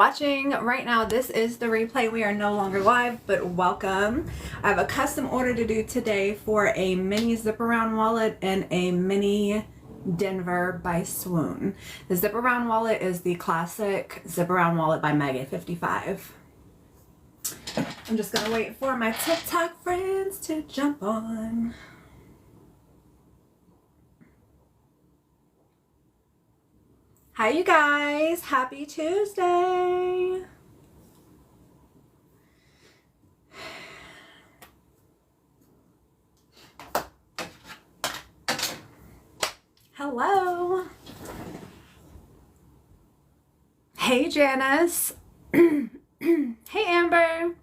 watching right now, this is the replay. We are no longer live, but welcome. I have a custom order to do today for a mini zip around wallet and a mini Denver by Swoon. The zip around wallet is the classic zip around wallet by Maggie 55. I'm just gonna wait for my TikTok friends to jump on. Hi you guys, happy Tuesday. Hello. Hey Janice. Hey Amber.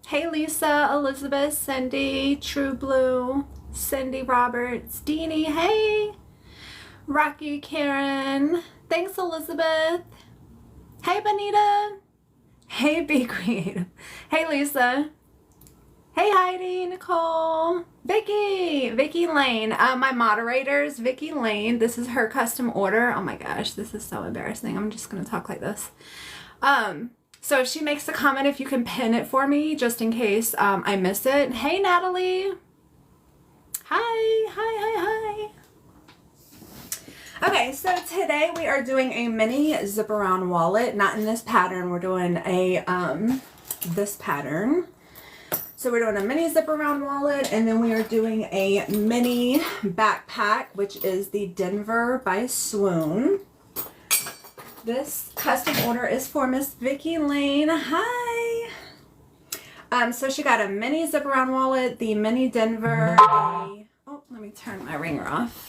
Hey Lisa, Elizabeth, Cindy, True Blue, Cindy Roberts, Deanie, hey. Rocky, Karen. Thanks, Elizabeth. Hey, Bonita. Hey, Be Creative. Hey, Lisa. Hey, Heidi, Nicole. Vickie Lane. My moderators, Vickie Lane. This is her custom order. Oh my gosh, this is so embarrassing. I'm just going to talk like this. So if she makes a comment, if you can pin it for me, just in case I miss it. Hey, Natalie. Hi. Okay, so today we are doing a mini zip around wallet, not in this pattern. We're doing a this pattern. So we're doing a mini zip around wallet, and then we are doing a mini backpack, which is the Denver by Swoon. This custom order is for Miss Vickie Lane. Hi. So she got a mini zip around wallet, the mini Denver, oh, let me turn my ringer off.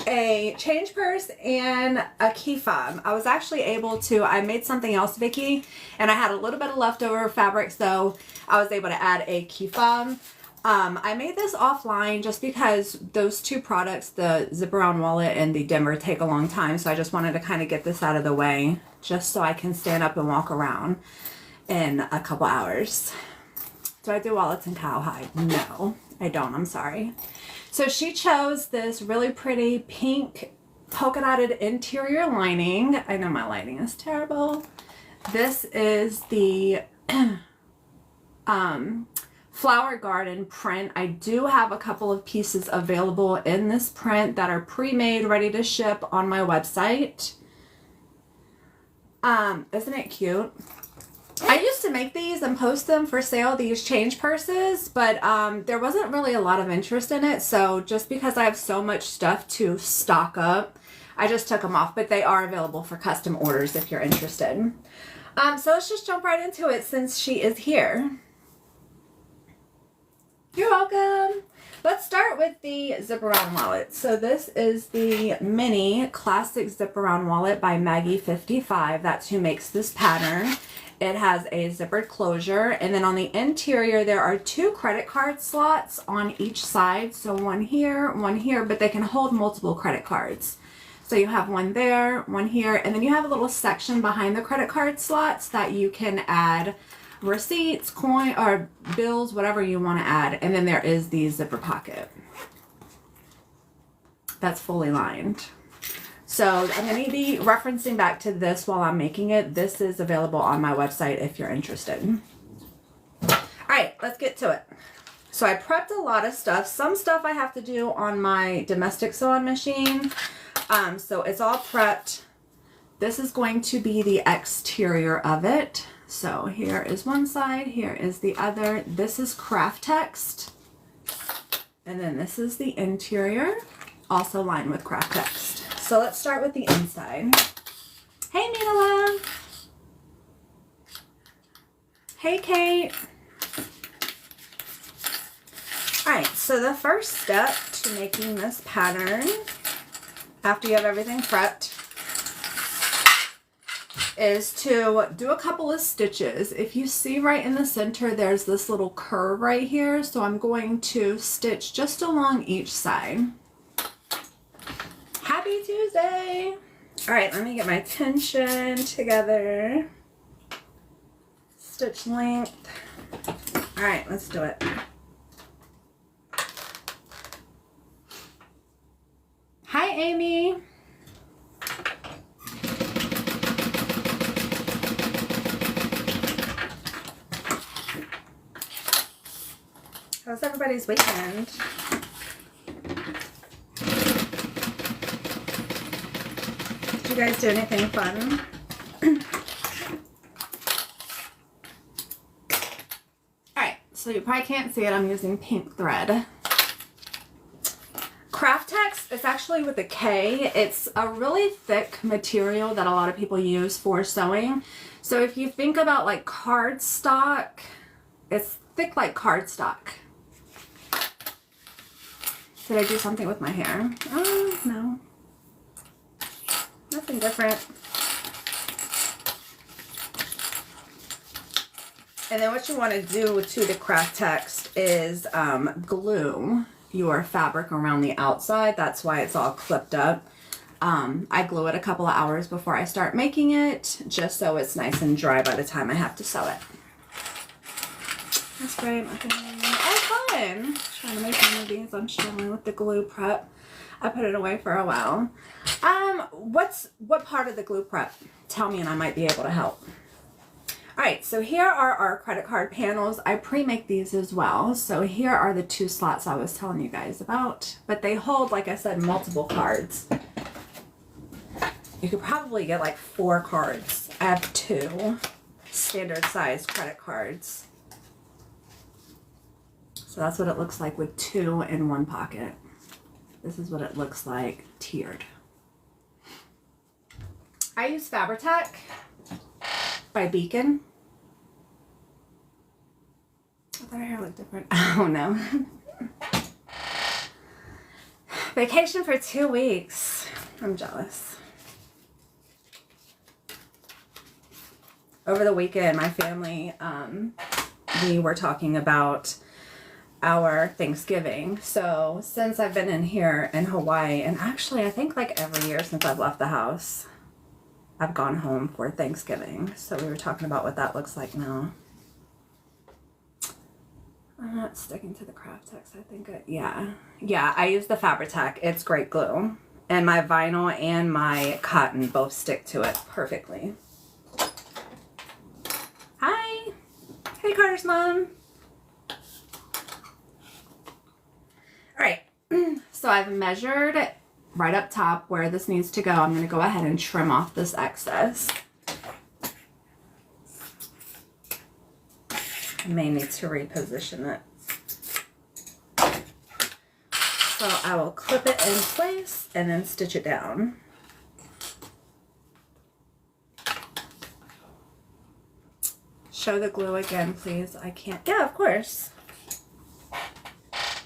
A change purse and a key fob. I was actually able to, I made something else, Vickie, and I had a little bit of leftover fabric, so I was able to add a key fob. I made this offline just because those two products, the zip around wallet and the Denver, take a long time, so I just wanted to kind of get this out of the way just so I can stand up and walk around in a couple hours. Do I do wallets in cowhide? No, I don't. I'm sorry. So she chose this really pretty pink polka dotted interior lining. I know my lighting is terrible. This is the Flower Garden print. I do have a couple of pieces available in this print that are pre-made, ready to ship on my website. Isn't it cute? I used to make these and post them for sale, these change purses, but there wasn't really a lot of interest in it. So just because I have so much stuff to stock up, I just took them off, but they are available for custom orders if you're interested. So let's just jump right into it since she is here. You're welcome. Let's start with the zip around wallet. So this is the mini classic zip around wallet by Maggie 55. That's who makes this pattern. It has a zippered closure, and then on the interior there are two credit card slots on each side. So one here, but they can hold multiple credit cards. So you have one there, one here, and then you have a little section behind the credit card slots that you can add receipts, coin, or bills, whatever you want to add. And then there is the zipper pocket that's fully lined. So I'm going to be referencing back to this while I'm making it. This is available on my website if you're interested. All right, let's get to it. So I prepped a lot of stuff. Some stuff I have to do on my domestic sewing machine. So it's all prepped. This is going to be the exterior of it. So here is one side, here is the other. This is craft text. And then this is the interior, also lined with craft text. So let's start with the inside. Hey, Nina. Hey, Kate. All right, so the first step to making this pattern, after you have everything prepped, is to do a couple of stitches. If you see right in the center, there's this little curve right here. So I'm going to stitch just along each side. Happy Tuesday. All right, let me get my tension together. Stitch length. All right, let's do it. Hi, Amy. was everybody's weekend? Did you guys do anything fun? Alright, so you probably can't see it. I'm using pink thread. Craftex, it's actually with a K. It's a really thick material that a lot of people use for sewing. So if you think about like cardstock, it's thick like cardstock. Did I do something with my hair? Oh, no. Nothing different. And then what you want to do to the Craftex is glue your fabric around the outside. That's why it's all clipped up. I glue it a couple of hours before I start making it, just so it's nice and dry by the time I have to sew it. That's great. Oh, fun. Trying to make one of these. I'm struggling with the glue prep. I put it away for a while. What part of the glue prep? Tell me and I might be able to help. All right, so here are our credit card panels. I pre-make these as well. So here are the 2 slots I was telling you guys about, but they hold, like I said, multiple cards. You could probably get like 4 cards. I have 2 standard size credit cards. So that's what it looks like with 2 in one pocket. This is what it looks like tiered. I use Fabri-Tac by Beacon. I thought her hair looked different. Oh no. Vacation for 2 weeks. I'm jealous. Over the weekend, my family, we were talking about our Thanksgiving. So since I've been in here in Hawaii, and actually I think like every year since I've left the house, I've gone home for Thanksgiving. So we were talking about what that looks like now. I'm not sticking to the Craftex. I think yeah, I use the Fabri-Tac. It's great glue. And my vinyl and my cotton both stick to it perfectly. Hi. Hey, Carter's mom. All right, so I've measured right up top where this needs to go. I'm going to go ahead and trim off this excess. I may need to reposition it. So I will clip it in place and then stitch it down. Show the glue again, please. I can't. Yeah, of course.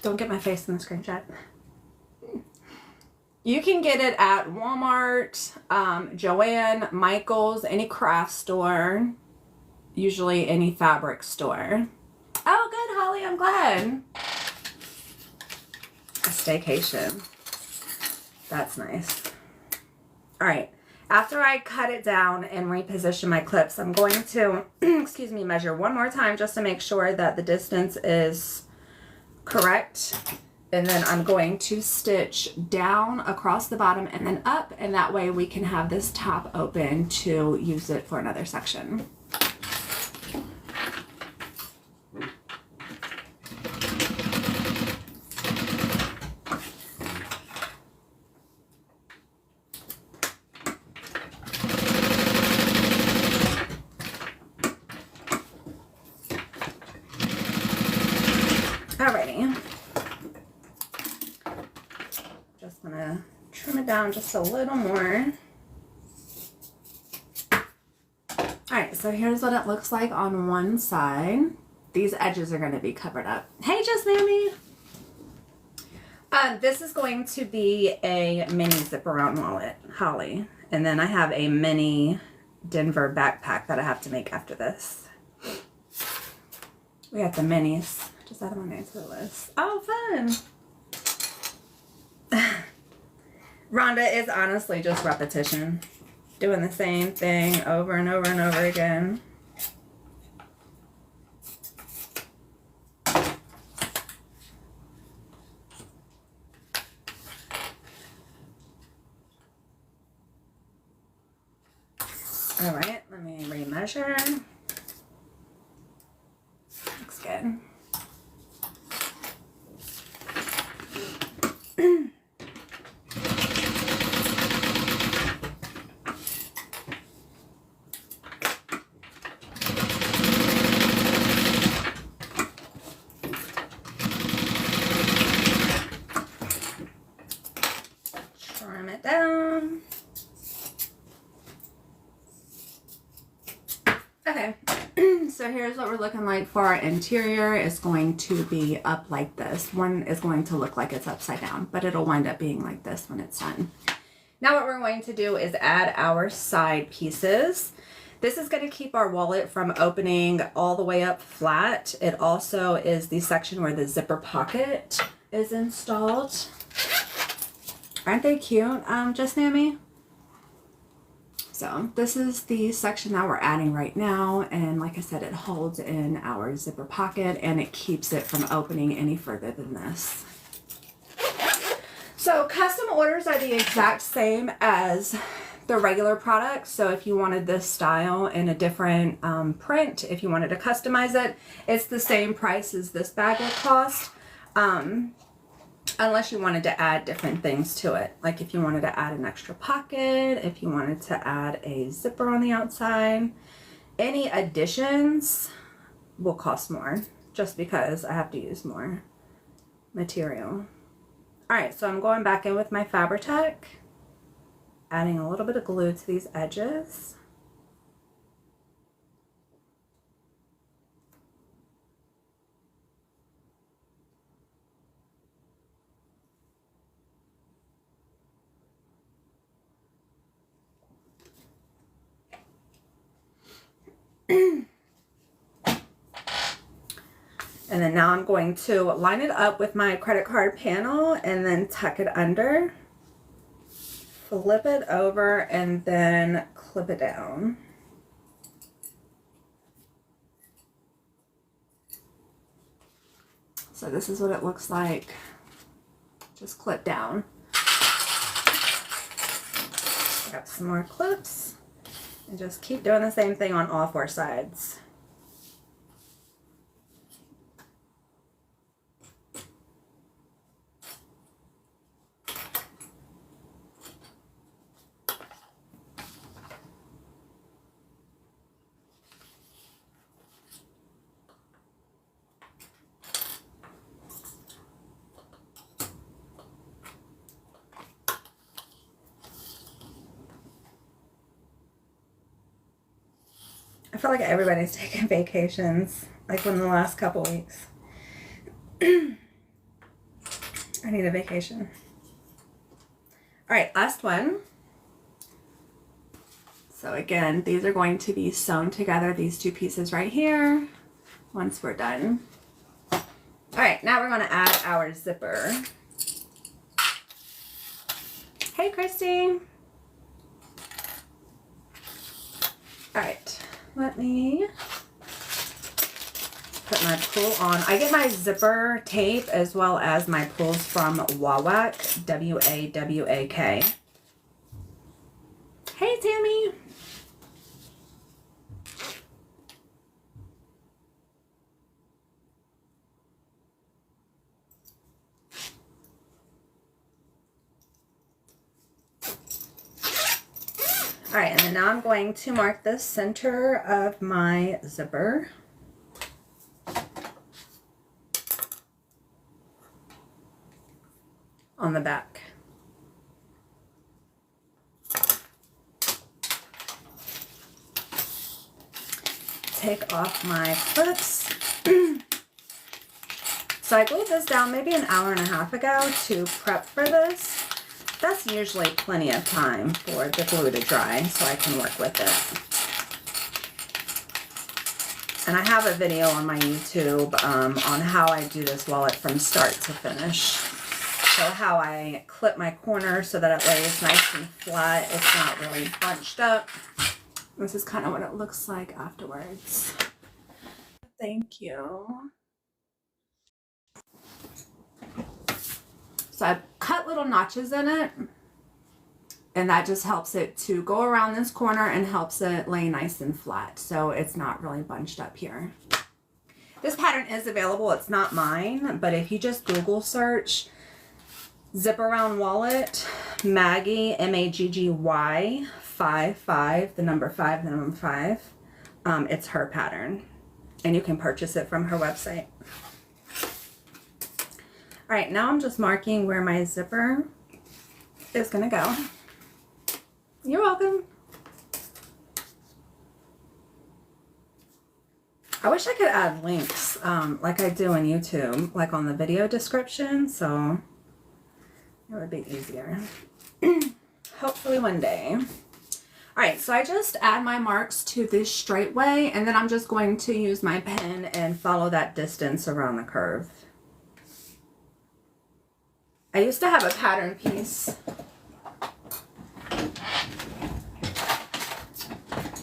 Don't get my face in the screenshot. You can get it at Walmart, Joann, Michael's, any craft store, usually any fabric store. Oh, good, Holly. I'm glad. A staycation. That's nice. All right. After I cut it down and reposition my clips, I'm going to, excuse me, measure one more time just to make sure that the distance is correct. And then I'm going to stitch down across the bottom and then up, and that way we can have this top open to use it for another section. Alrighty. Just gonna trim it down just a little more. Alright, so here's what it looks like on one side. These edges are gonna be covered up. Hey, Just Mammy! This is going to be a mini zip around wallet, Holly. And then I have a mini Denver backpack that I have to make after this. We got the minis. Just add my name to the list. Oh, fun. Rhonda is honestly just repetition. Doing the same thing over and over and over again. All right, let me remeasure. Looks good. Okay, so here's what we're looking like for our interior. It's going to be up like this. One is going to look like it's upside down, but it'll wind up being like this when it's done. Now what we're going to do is add our side pieces. This is going to keep our wallet from opening all the way up flat. It also is the section where the zipper pocket is installed. Aren't they cute, Just Nammy? So this is the section that we're adding right now, and like I said, it holds in our zipper pocket and it keeps it from opening any further than this. So custom orders are the exact same as the regular product. So if you wanted this style in a different print, if you wanted to customize it, it's the same price as this bag would cost. Unless you wanted to add different things to it. Like if you wanted to add an extra pocket, if you wanted to add a zipper on the outside. Any additions will cost more just because I have to use more material. Alright, so I'm going back in with my Fabri-Tac, adding a little bit of glue to these edges. And then now I'm going to line it up with my credit card panel and then tuck it under, flip it over, and then clip it down. So this is what it looks like, just clip down. Got some more clips and just keep doing the same thing on all four sides. I feel like everybody's taking vacations, like in the last couple weeks. I need a vacation. All right, last one. So again, these are going to be sewn together, these two pieces right here, once we're done. All right, now we're gonna add our zipper. Hey, Christy. All right. Let me put my pull on. I get my zipper tape as well as my pulls from Wawak, W-A-W-A-K. Hey, Tammy. All right, and then now I'm going to mark the center of my zipper. On the back. Take off my clips. So I glued this down maybe an hour and a half ago to prep for this. That's usually plenty of time for the glue to dry so I can work with it. And I have a video on my YouTube on how I do this wallet from start to finish. So how I clip my corner so that it lays nice and flat. It's not really bunched up. This is kind of what it looks like afterwards. Thank you. So I cut little notches in it, and that just helps it to go around this corner and helps it lay nice and flat, so it's not really bunched up here. This pattern is available. It's not mine, but if you just Google search zip around wallet Maggie, M-A-G-G-Y 5, the number 5, the number 5, it's her pattern, and you can purchase it from her website. All right, now I'm just marking where my zipper is gonna go. You're welcome. I wish I could add links like I do on YouTube, like on the video description, so it would be easier. Hopefully one day. All right, so I just add my marks to this straightway, and then I'm just going to use my pen and follow that distance around the curve. I used to have a pattern piece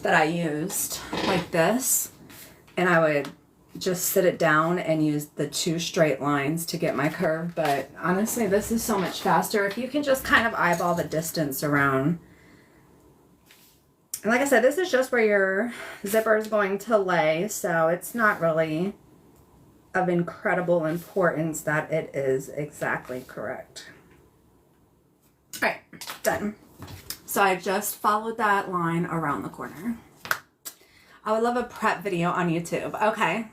that I used like this, and I would just sit it down and use the 2 straight lines to get my curve, but honestly this is so much faster if you can just kind of eyeball the distance around. And like I said, this is just where your zipper is going to lay, so it's not really of incredible importance that it is exactly correct. All right, done. So I just followed that line around the corner. I would love a prep video on YouTube. Okay.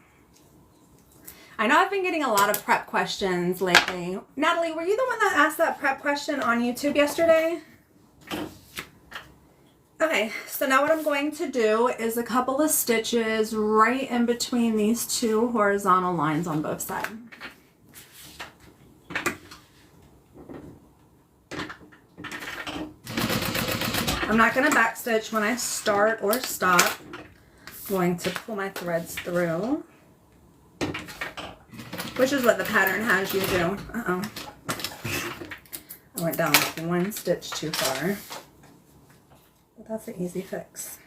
I know I've been getting a lot of prep questions lately. Natalie, were you the one that asked that prep question on YouTube yesterday? Okay, so now what I'm going to do is a couple of stitches right in between these 2 horizontal lines on both sides. I'm not going to backstitch when I start or stop. I'm going to pull my threads through, which is what the pattern has you do. Uh-oh. I went down like 1 stitch too far. But that's an easy fix.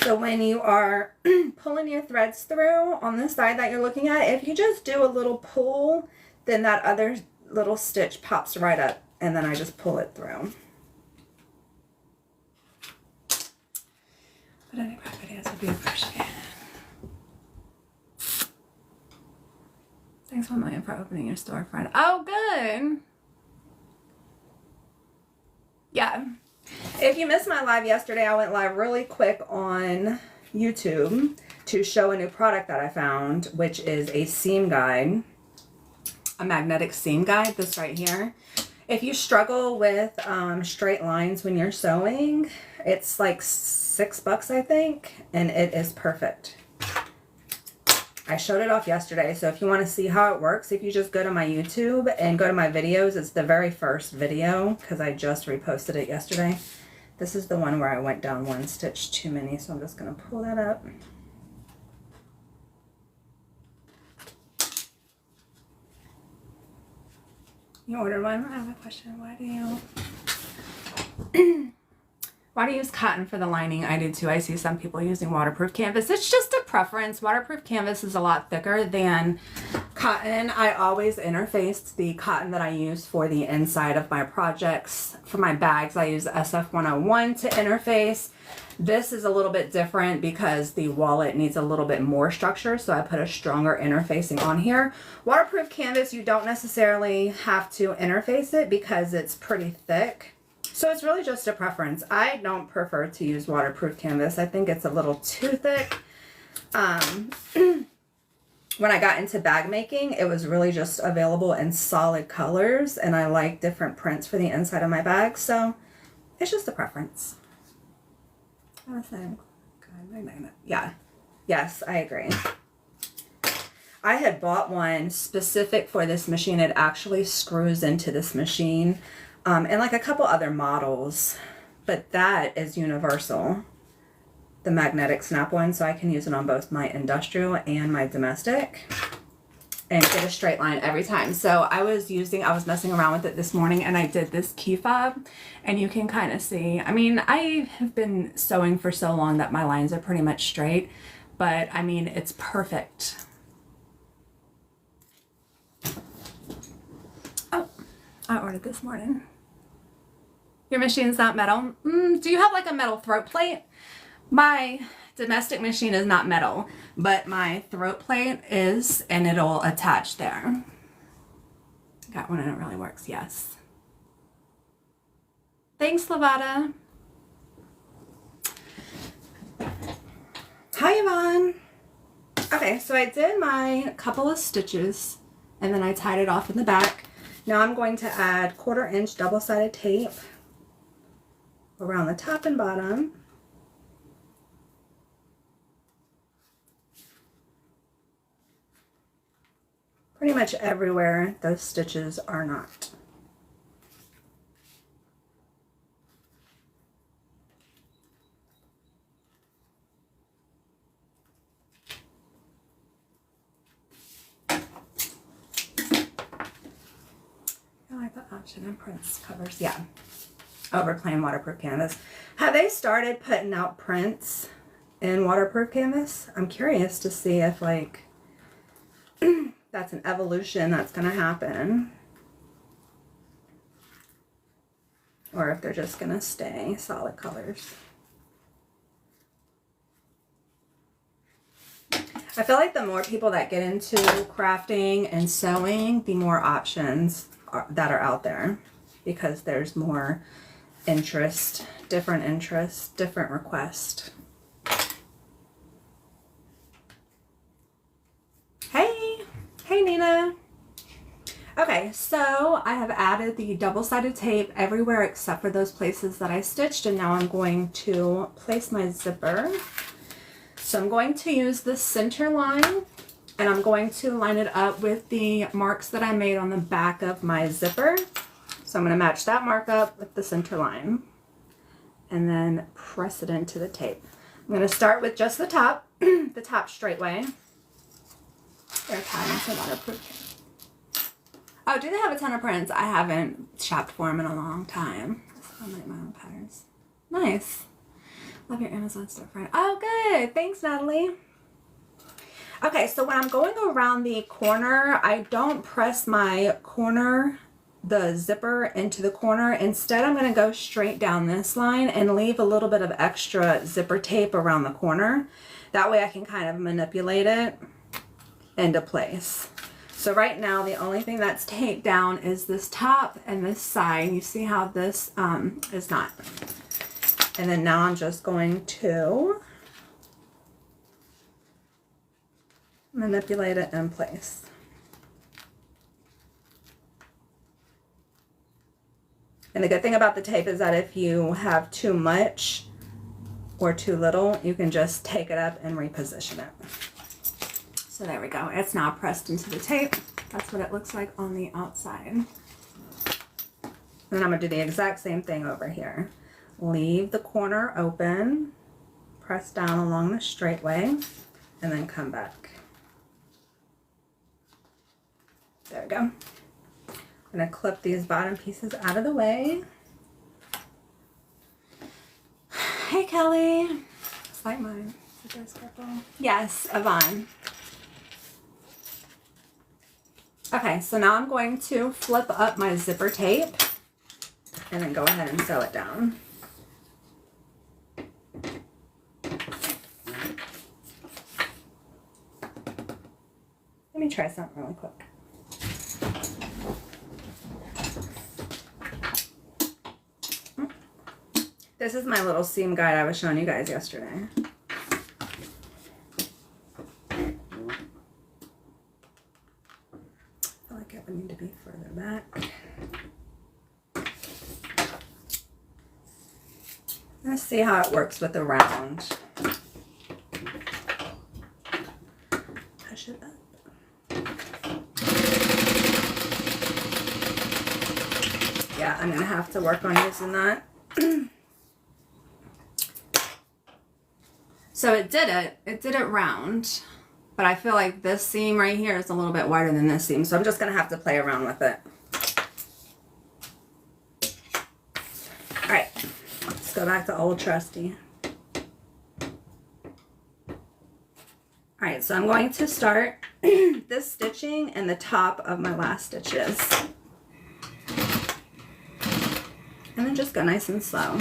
So when you are pulling your threads through on the side that you're looking at, if you just do a little pull, then that other little stitch pops right up, and then I just pull it through. But any prep videos would be appreciated. Thanks 1 million for opening your storefront. Oh, good. Yeah. If you missed my live yesterday, I went live really quick on YouTube to show a new product that I found, which is a seam guide, a magnetic seam guide, this right here. If you struggle with straight lines when you're sewing, it's like $6, I think, and it is perfect. I showed it off yesterday, so if you want to see how it works, if you just go to my YouTube and go to my videos, it's the very first video because I just reposted it yesterday. This is the one where I went down 1 stitch too many, so I'm just going to pull that up. You ordered one? I have a question. Why do you use cotton for the lining? I do too. I see some people using waterproof canvas. It's just a preference. Waterproof canvas is a lot thicker than cotton. I always interface the cotton that I use for the inside of my projects. For my bags, I use SF101 to interface. This is a little bit different because the wallet needs a little bit more structure, so I put a stronger interfacing on here. Waterproof canvas, you don't necessarily have to interface it because it's pretty thick. So it's really just a preference. I don't prefer to use waterproof canvas. I think it's a little too thick. When I got into bag making, it was really just available in solid colors, and I like different prints for the inside of my bag, so it's just a preference. Yeah. Yes, I agree. I had bought one specific for this machine. It actually screws into this machine. And like a couple other models, but that is universal, the magnetic snap one, so I can use it on both my industrial and my domestic and get a straight line every time. So I was messing around with it this morning, and I did this key fob, and you can kind of see, I mean, I have been sewing for so long that my lines are pretty much straight, but I mean, it's perfect. Oh, I ordered this morning. Your machine's not metal? Do you have like a metal throat plate? My domestic machine is not metal, but my throat plate is, and it'll attach there. Got one and it really works, yes. Thanks, Lavada. Hi, Yvonne. Okay, so I did my couple of stitches, and then I tied it off in the back. Now I'm going to add 1/4 inch double-sided tape around the top and bottom. Pretty much everywhere those stitches are not. I like the option and prints covers, yeah. Over plain waterproof canvas. Have they started putting out prints in waterproof canvas? I'm curious to see if like that's an evolution that's going to happen, or if they're just going to stay solid colors. I feel like the more people that get into crafting and sewing, the more options that are out there, because there's more interest, different requests. Hey Nina. Okay, so I have added the double-sided tape everywhere except for those places that I stitched, and now I'm going to place my zipper. So I'm going to use the center line, and I'm going to line it up with the marks that I made on the back of my zipper. So I'm going to match that mark up with the center line and then press it into the tape. I'm going to start with just the top, the top straightway. They're patterns and waterproof. Oh, do they have a ton of prints? I haven't shopped for them in a long time. I make my own patterns. Nice. Love your Amazon storefront. Oh, good. Thanks, Natalie. Okay, so when I'm going around the corner, I don't press my corner, the zipper into the corner. Instead, I'm going to go straight down this line and leave a little bit of extra zipper tape around the corner. That way I can kind of manipulate it into place. So right now, the only thing that's taped down is this top and this side. You see how this is not. And then now I'm just going to manipulate it in place. And the good thing about the tape is that if you have too much or too little, you can just take it up and reposition it. So there we go. It's now pressed into the tape. That's what it looks like on the outside. And then I'm going to do the exact same thing over here. Leave the corner open, press down along the straightway, and then come back. There we go. I'm going to clip these bottom pieces out of the way. Hey, Kelly. It's like mine. Is it this purple? Yes, Yvonne. Okay, so now I'm going to flip up my zipper tape and then go ahead and sew it down. Let me try something really quick. This is my little seam guide I was showing you guys yesterday. I feel like it would need to be further back. Let's see how it works with the round. Push it up. Yeah, I'm gonna have to work on using that. So it did it round, but I feel like this seam right here is a little bit wider than this seam, so I'm just gonna have to play around with it. All right, let's go back to old trusty. All right, so I'm going to start this stitching in the top of my last stitches. And then just go nice and slow.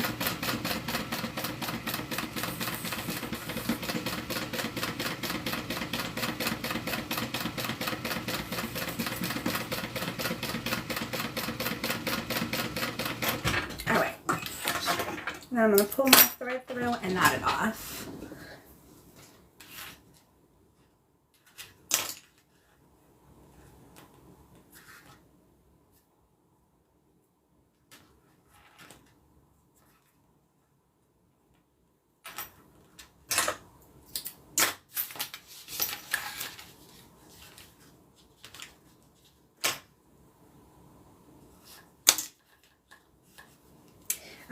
All right. Now I'm going to pull my thread through and knot it off.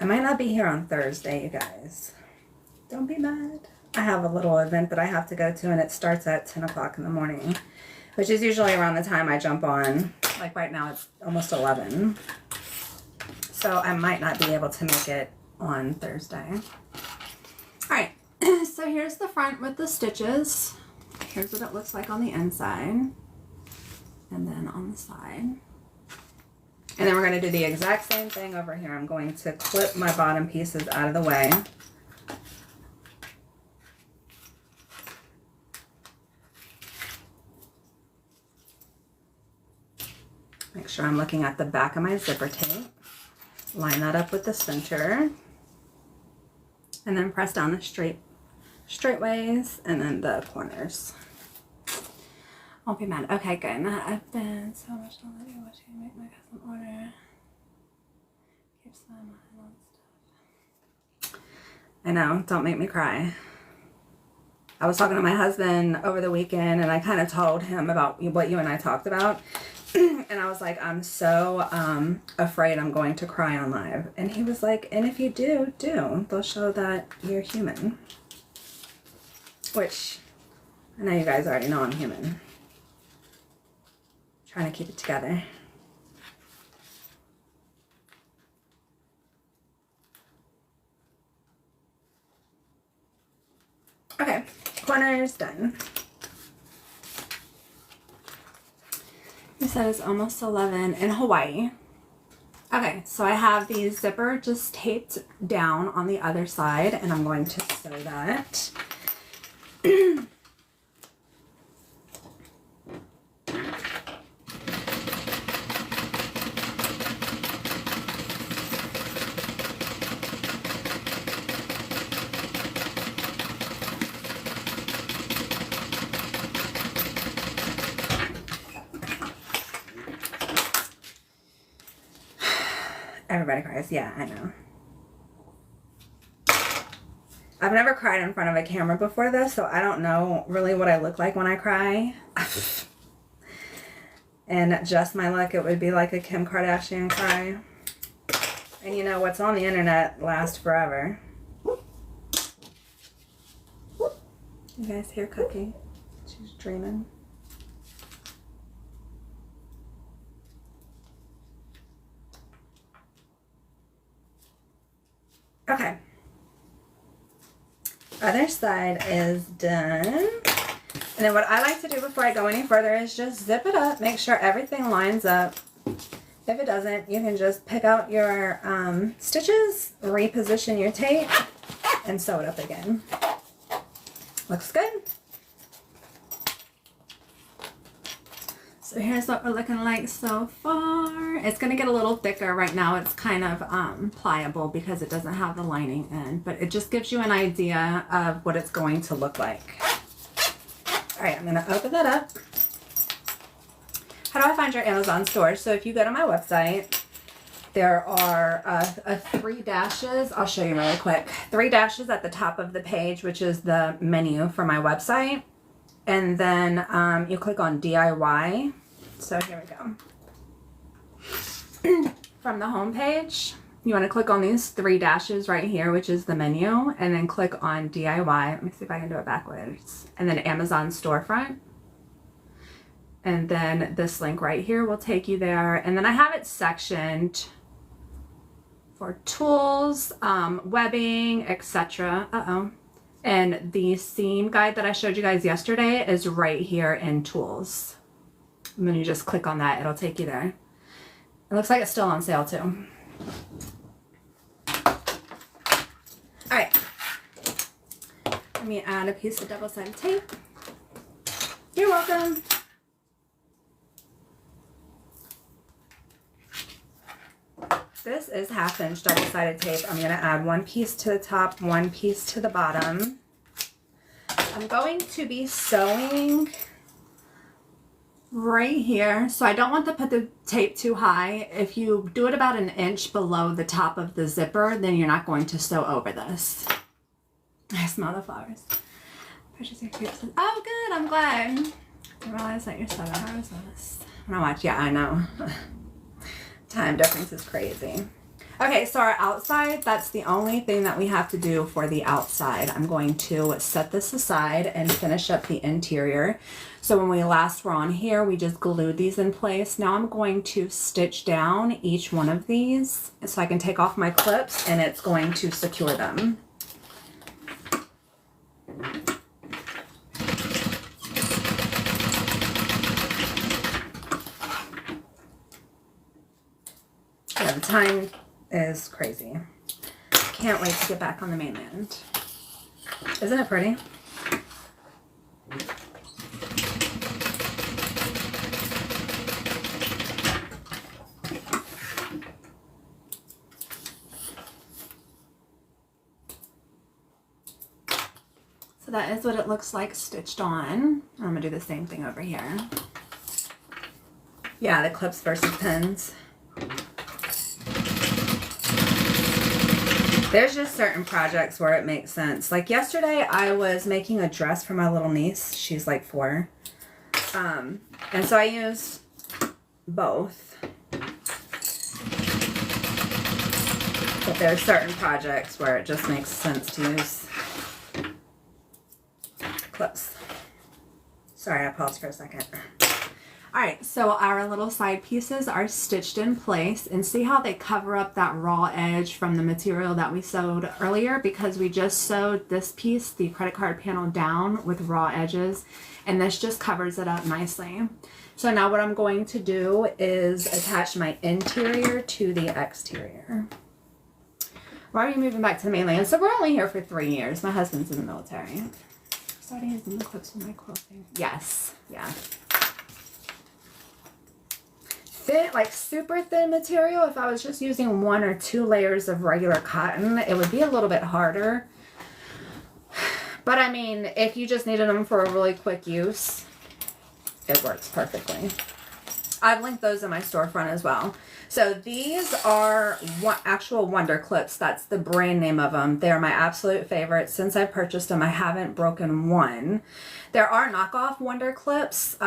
I might not be here on Thursday, you guys. Don't be mad. I have a little event that I have to go to, and it starts at 10 o'clock in the morning, which is usually around the time I jump on. Like right now, it's almost 11. So I might not be able to make it on Thursday. All right, so here's the front with the stitches. Here's what it looks like on the inside. And then on the side. And then we're going to do the exact same thing over here. I'm going to clip my bottom pieces out of the way. Make sure I'm looking at the back of my zipper tape. Line that up with the center. And then press down the straight ways and then the corners. Won't be mad. Okay, good. I've been so much already watching make my custom order. Keeps my mind on stuff. I know, don't make me cry. I was talking to my husband over the weekend and I kind of told him about what you and I talked about. And I was like, I'm so afraid I'm going to cry on live. And he was like, and if you do, they'll show that you're human. Which, I know you guys already know I'm human. Trying to keep it together. Okay, corners done. You said it's almost 11 in Hawaii. Okay, so I have the zipper just taped down on the other side, and I'm going to sew that. Everybody cries. Yeah, I know. I've never cried in front of a camera before this, so I don't know really what I look like when I cry. And just my luck, it would be like a Kim Kardashian cry. And you know, what's on the internet lasts forever. You guys hear Cookie? She's dreaming. Okay. Other side is done. And then what I like to do before I go any further is just zip it up. Make sure everything lines up. If it doesn't, you can just pick out your stitches, reposition your tape, and sew it up again. Looks good. So here's what we're looking like so far. It's going to get a little thicker. Right now it's kind of pliable because it doesn't have the lining in, but it just gives you an idea of what it's going to look like. All right, I'm going to open that up. How do I find your Amazon store? So if you go to my website, there are 3 dashes. I'll show you really quick. 3 dashes at the top of the page, which is the menu for my website. And then you click on DIY. So here we go. From the home page, you want to click on these 3 dashes right here, which is the menu, and then click on DIY. Let me see if I can do it backwards. And then Amazon storefront. And then this link right here will take you there. And then I have it sectioned for tools, webbing, etc. And the seam guide that I showed you guys yesterday is right here in tools. And then you just click on that, it'll take you there. It looks like it's still on sale too. All right, let me add a piece of double-sided tape. You're welcome. This is 1/2 inch double-sided tape. I'm going to add 1 piece to the top, 1 piece to the bottom. I'm going to be sewing right here. So I don't want to put the tape too high. If you do it about 1 inch below the top of the zipper, then you're not going to sew over this. I smell the flowers. Purchase your cute. Oh, good. I'm glad. I realize that you're 7 hours on this. I watch. Yeah, I know. Time difference is crazy. Okay, so our outside, that's the only thing that we have to do for the outside. I'm going to set this aside and finish up the interior. So when we last were on here, we just glued these in place. Now I'm going to stitch down each one of these so I can take off my clips and it's going to secure them. Yeah, the time is crazy. Can't wait to get back on the mainland. Isn't it pretty? So that is what it looks like stitched on. I'm gonna do the same thing over here. Yeah, the clips versus pins. There's just certain projects where it makes sense. Like yesterday, I was making a dress for my little niece. She's like 4. And so I used both. But there's certain projects where it just makes sense to use clips. Sorry, I paused for a second. Alright, so our little side pieces are stitched in place, and see how they cover up that raw edge from the material that we sewed earlier, because we just sewed this piece, the credit card panel, down with raw edges, and this just covers it up nicely. So now what I'm going to do is attach my interior to the exterior. We're already moving back to the mainland, so we're only here for 3 years. My husband's in the military. Starting using the clips with my quilting. Yes, yeah. Thin, like super thin material, if I was just using 1 or 2 layers of regular cotton, it would be a little bit harder. But I mean, if you just needed them for a really quick use, it works perfectly. I've linked those in my storefront as well. So these are actual Wonder Clips. That's the brand name of them. They're my absolute favorite. Since I purchased them, I haven't broken one. There are knockoff Wonder Clips.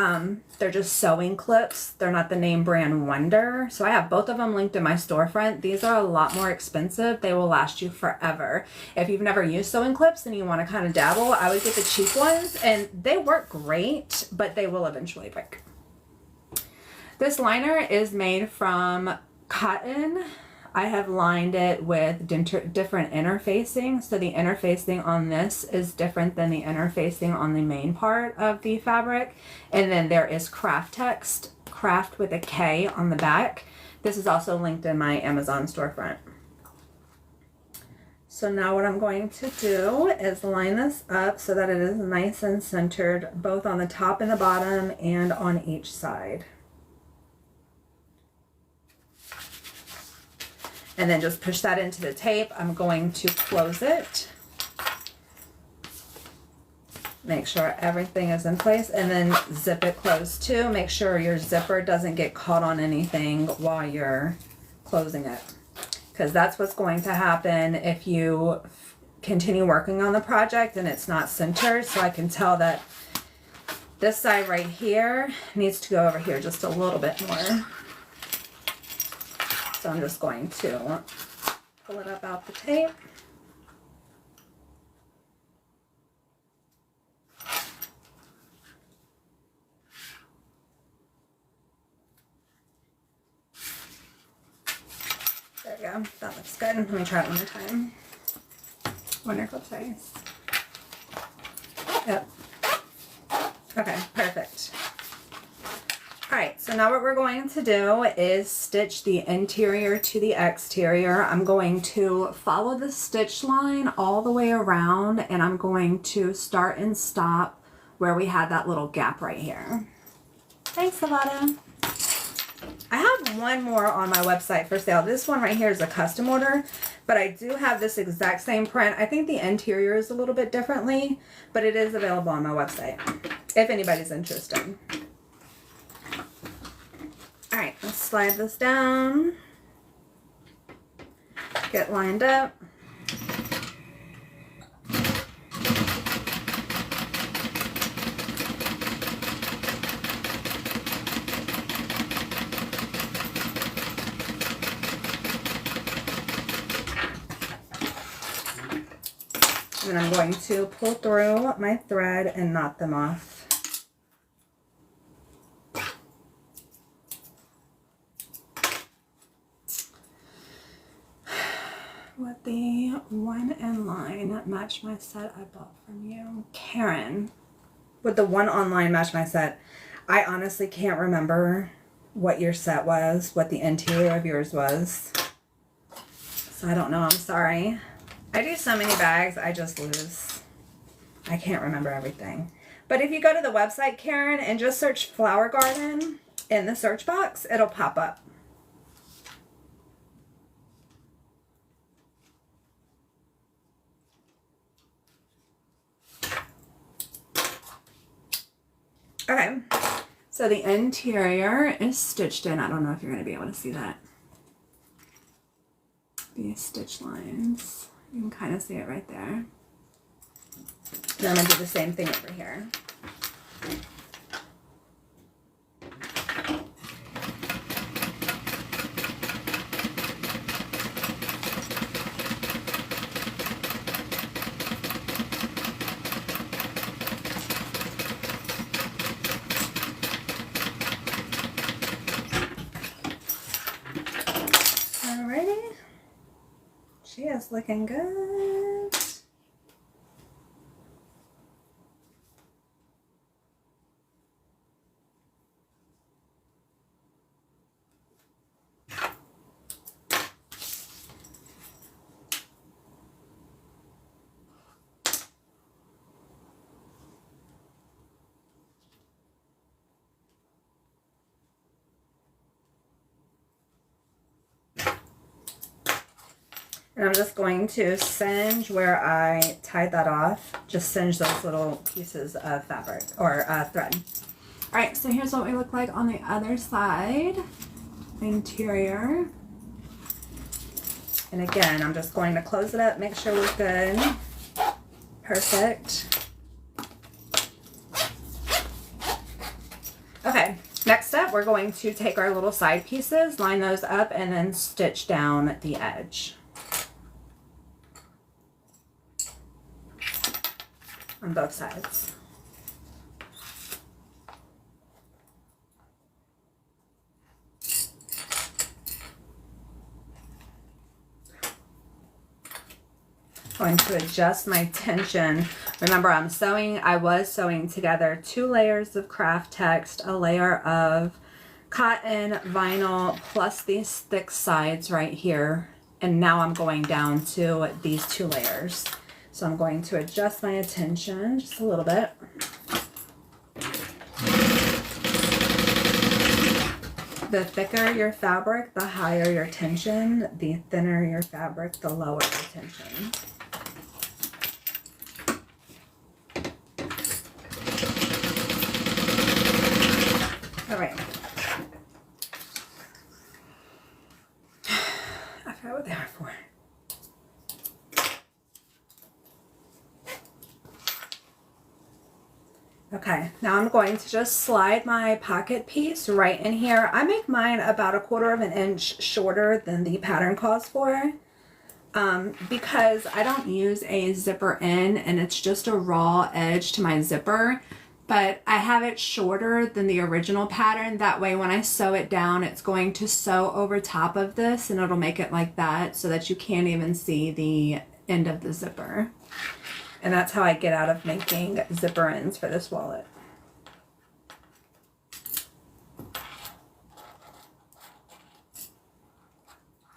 They're just sewing clips. They're not the name brand Wonder. So I have both of them linked in my storefront. These are a lot more expensive. They will last you forever. If you've never used sewing clips and you want to kind of dabble, I would get the cheap ones, and they work great, but they will eventually break. This liner is made from cotton. I have lined it with different interfacing. So the interfacing on this is different than the interfacing on the main part of the fabric. And then there is craft text, craft with a K on the back. This is also linked in my Amazon storefront. So now what I'm going to do is line this up so that it is nice and centered both on the top and the bottom and on each side. And then just push that into the tape. I'm going to close it. Make sure everything is in place, and then zip it closed too. Make sure your zipper doesn't get caught on anything while you're closing it, because that's what's going to happen if you continue working on the project and it's not centered. So I can tell that this side right here needs to go over here just a little bit more. So I'm just going to pull it up out the tape. There we go. That looks good. Let me try it one more time. Wonder Clip size. Yep. Okay, perfect. Alright, so now what we're going to do is stitch the interior to the exterior. I'm going to follow the stitch line all the way around, and I'm going to start and stop where we had that little gap right here. Thanks, Savada. I have one more on my website for sale. This one right here is a custom order, but I do have this exact same print. I think the interior is a little bit differently, but it is available on my website if anybody's interested. Alright, let's slide this down, get lined up. and I'm going to pull through my thread and knot them off. With the one in line match my set I bought from you, Karen. With the one online match my set, I honestly can't remember what your set was, what the interior of yours was. So I don't know, I'm sorry. I do so many bags, I just lose. I can't remember everything. But if you go to the website, Karen, and just search Flower Garden in the search box, it'll pop up. Okay, so the interior is stitched in. I don't know if you're going to be able to see that. These stitch lines. You can kind of see it right there. And I'm going to do the same thing over here. Alrighty. She is looking good. And I'm just going to singe where I tied that off. Just singe those little pieces of fabric or thread. All right, so here's what we look like on the other side. Interior. And again, I'm just going to close it up, make sure we're good. Perfect. Okay, next up, we're going to take our little side pieces, line those up, and then stitch down the edge. On both sides. Going to adjust my tension. Remember, I was sewing together 2 layers of craft text, a layer of cotton vinyl, plus these thick sides right here. And now I'm going down to these 2 layers. So I'm going to adjust my tension just a little bit. The thicker your fabric, the higher your tension. The thinner your fabric, the lower your tension. All right. I forgot what they are for. Okay, now I'm going to just slide my pocket piece right in here. I make mine about 1/4 inch shorter than the pattern calls for because I don't use a zipper in, and it's just a raw edge to my zipper, but I have it shorter than the original pattern. That way when I sew it down, it's going to sew over top of this, and it'll make it like that so that you can't even see the end of the zipper. And that's how I get out of making zipper ends for this wallet.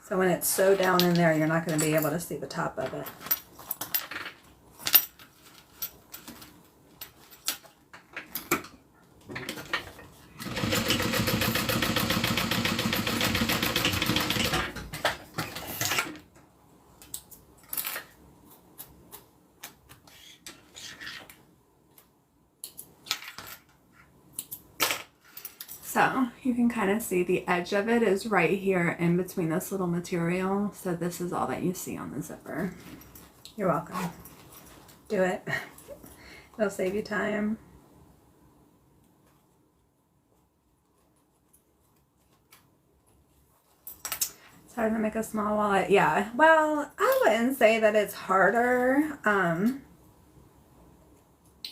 So when it's so down in there, you're not going to be able to see the top of it. So you can kind of see the edge of it is right here in between this little material. So this is all that you see on the zipper. You're welcome. Do it. It'll save you time. It's hard to make a small wallet. Yeah, well, I wouldn't say that it's harder.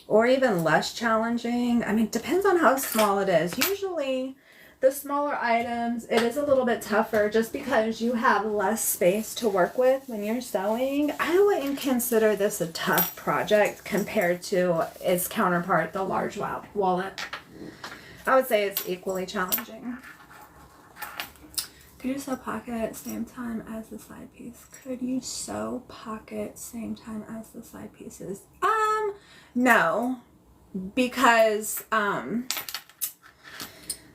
or even less challenging. I mean, it depends on how small it is. Usually the smaller items, it is a little bit tougher just because you have less space to work with when you're sewing. I wouldn't consider this a tough project compared to its counterpart, the large wallet. I would say it's equally challenging. Could you sew pocket same time as the side piece? Could you sew pocket same time as the side pieces? No, because,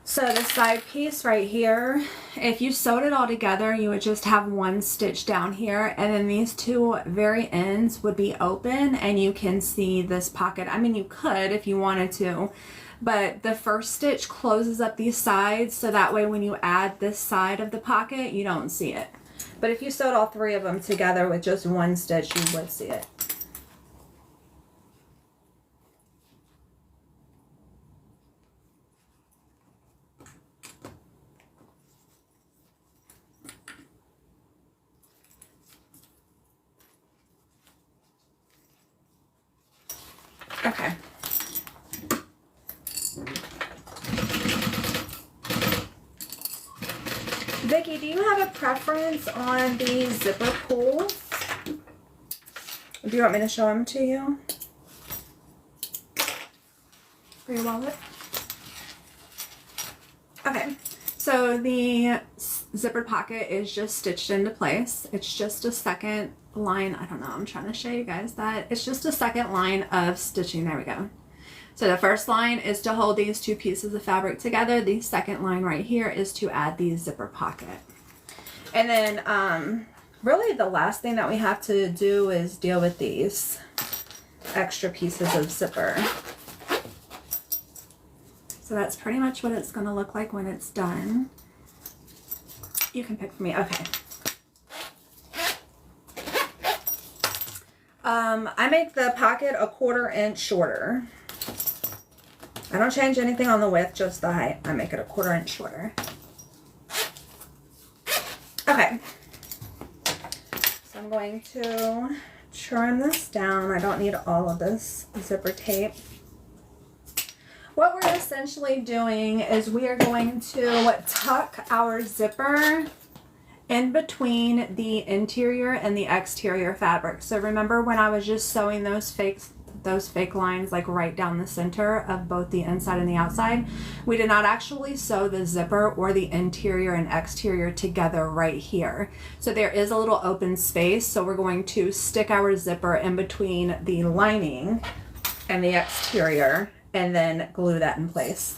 so the side piece right here, if you sewed it all together, you would just have one stitch down here, and then these two very ends would be open, and you can see this pocket. I mean, you could if you wanted to, but the first stitch closes up these sides, so that way when you add this side of the pocket, you don't see it. But if you sewed all three of them together with just one stitch, you would see it. Okay. Vickie, do you have a preference on the zipper pulls? Do you want me to show them to you? For your wallet? Okay, so the zippered pocket is just stitched into place. It's just a second line. I don't know, I'm trying to show you guys that. It's just a second line of stitching. There we go. So the first line is to hold these two pieces of fabric together. The second line right here is to add the zipper pocket. And then really the last thing that we have to do is deal with these extra pieces of zipper. So that's pretty much what it's going to look like when it's done. You can pick for me. Okay. I make the pocket a 1/4 inch shorter. I don't change anything on the width, just the height. I make it a 1/4 inch shorter. Okay. So I'm going to trim this down. I don't need all of this zipper tape. What we're essentially doing is we are going to tuck our zipper in between the interior and the exterior fabric. So remember when I was just sewing those fake lines like right down the center of both the inside and the outside, we did not actually sew the zipper or the interior and exterior together right here. So there is a little open space, so we're going to stick our zipper in between the lining and the exterior and then glue that in place.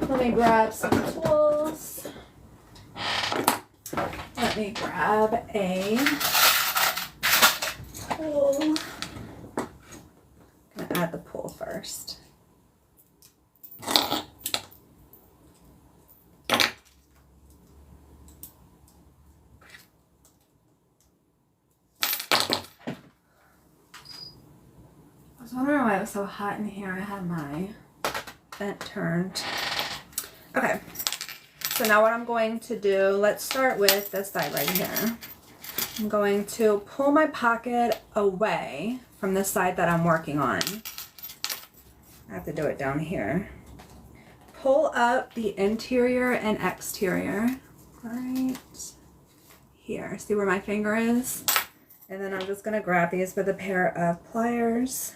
Let me grab some tools. Let me grab a pull. I'm gonna add the pull first. I was wondering why it was so hot in here. I had my vent turned. Okay, so now what I'm going to do, let's start with this side right here. I'm going to pull my pocket away from the side that I'm working on. I have to do it down here. Pull up the interior and exterior right here. See where my finger is? And then I'm just going to grab these with a pair of pliers,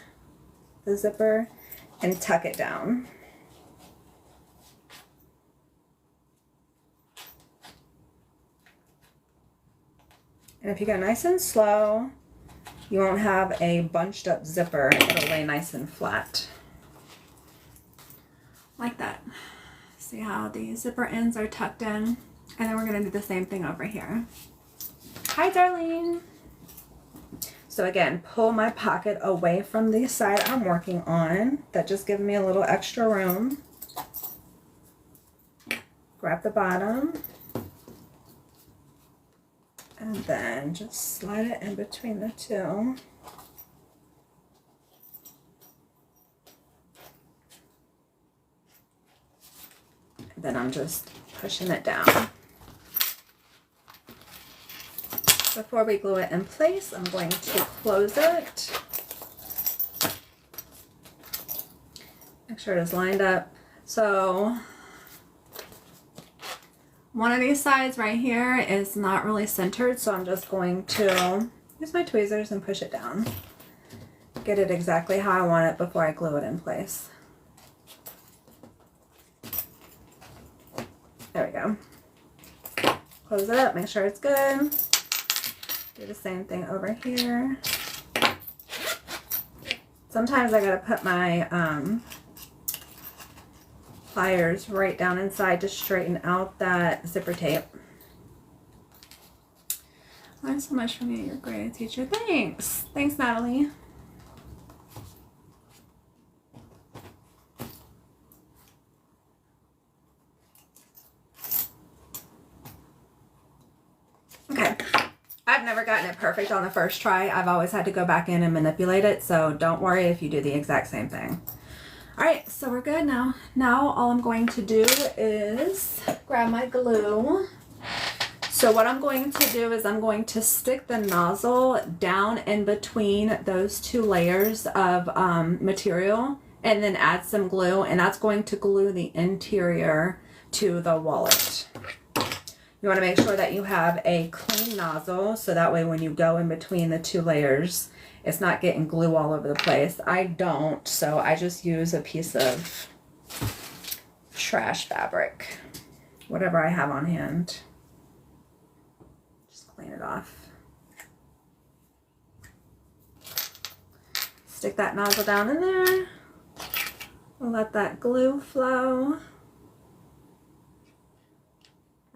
the zipper, and tuck it down. And if you go nice and slow, you won't have a bunched up zipper. It'll lay nice and flat. Like that. See how the zipper ends are tucked in? And then we're gonna do the same thing over here. Hi, Darlene. So again, pull my pocket away from the side I'm working on. That just gives me a little extra room. Grab the bottom. And then just slide it in between the two. And then I'm just pushing it down. Before we glue it in place, I'm going to close it. Make sure it is lined up. So one of these sides right here is not really centered, so I'm just going to use my tweezers and push it down. Get it exactly how I want it before I glue it in place. There we go. Close it up, make sure it's good. Do the same thing over here. Sometimes I gotta put my pliers right down inside to straighten out that zipper tape. Learn so much from you. You're a great teacher. Thanks. Thanks, Natalie. Okay. I've never gotten it perfect on the first try. I've always had to go back in and manipulate it, so don't worry if you do the exact same thing. All right, so we're good now. Now all I'm going to do is grab my glue. So what I'm going to do is I'm going to stick the nozzle down in between those two layers of material and then add some glue, and that's going to glue the interior to the wallet. You want to make sure that you have a clean nozzle so that way when you go in between the two layers, it's not getting glue all over the place. I don't, so I just use a piece of trash fabric, whatever I have on hand. Just clean it off. Stick that nozzle down in there. Let that glue flow.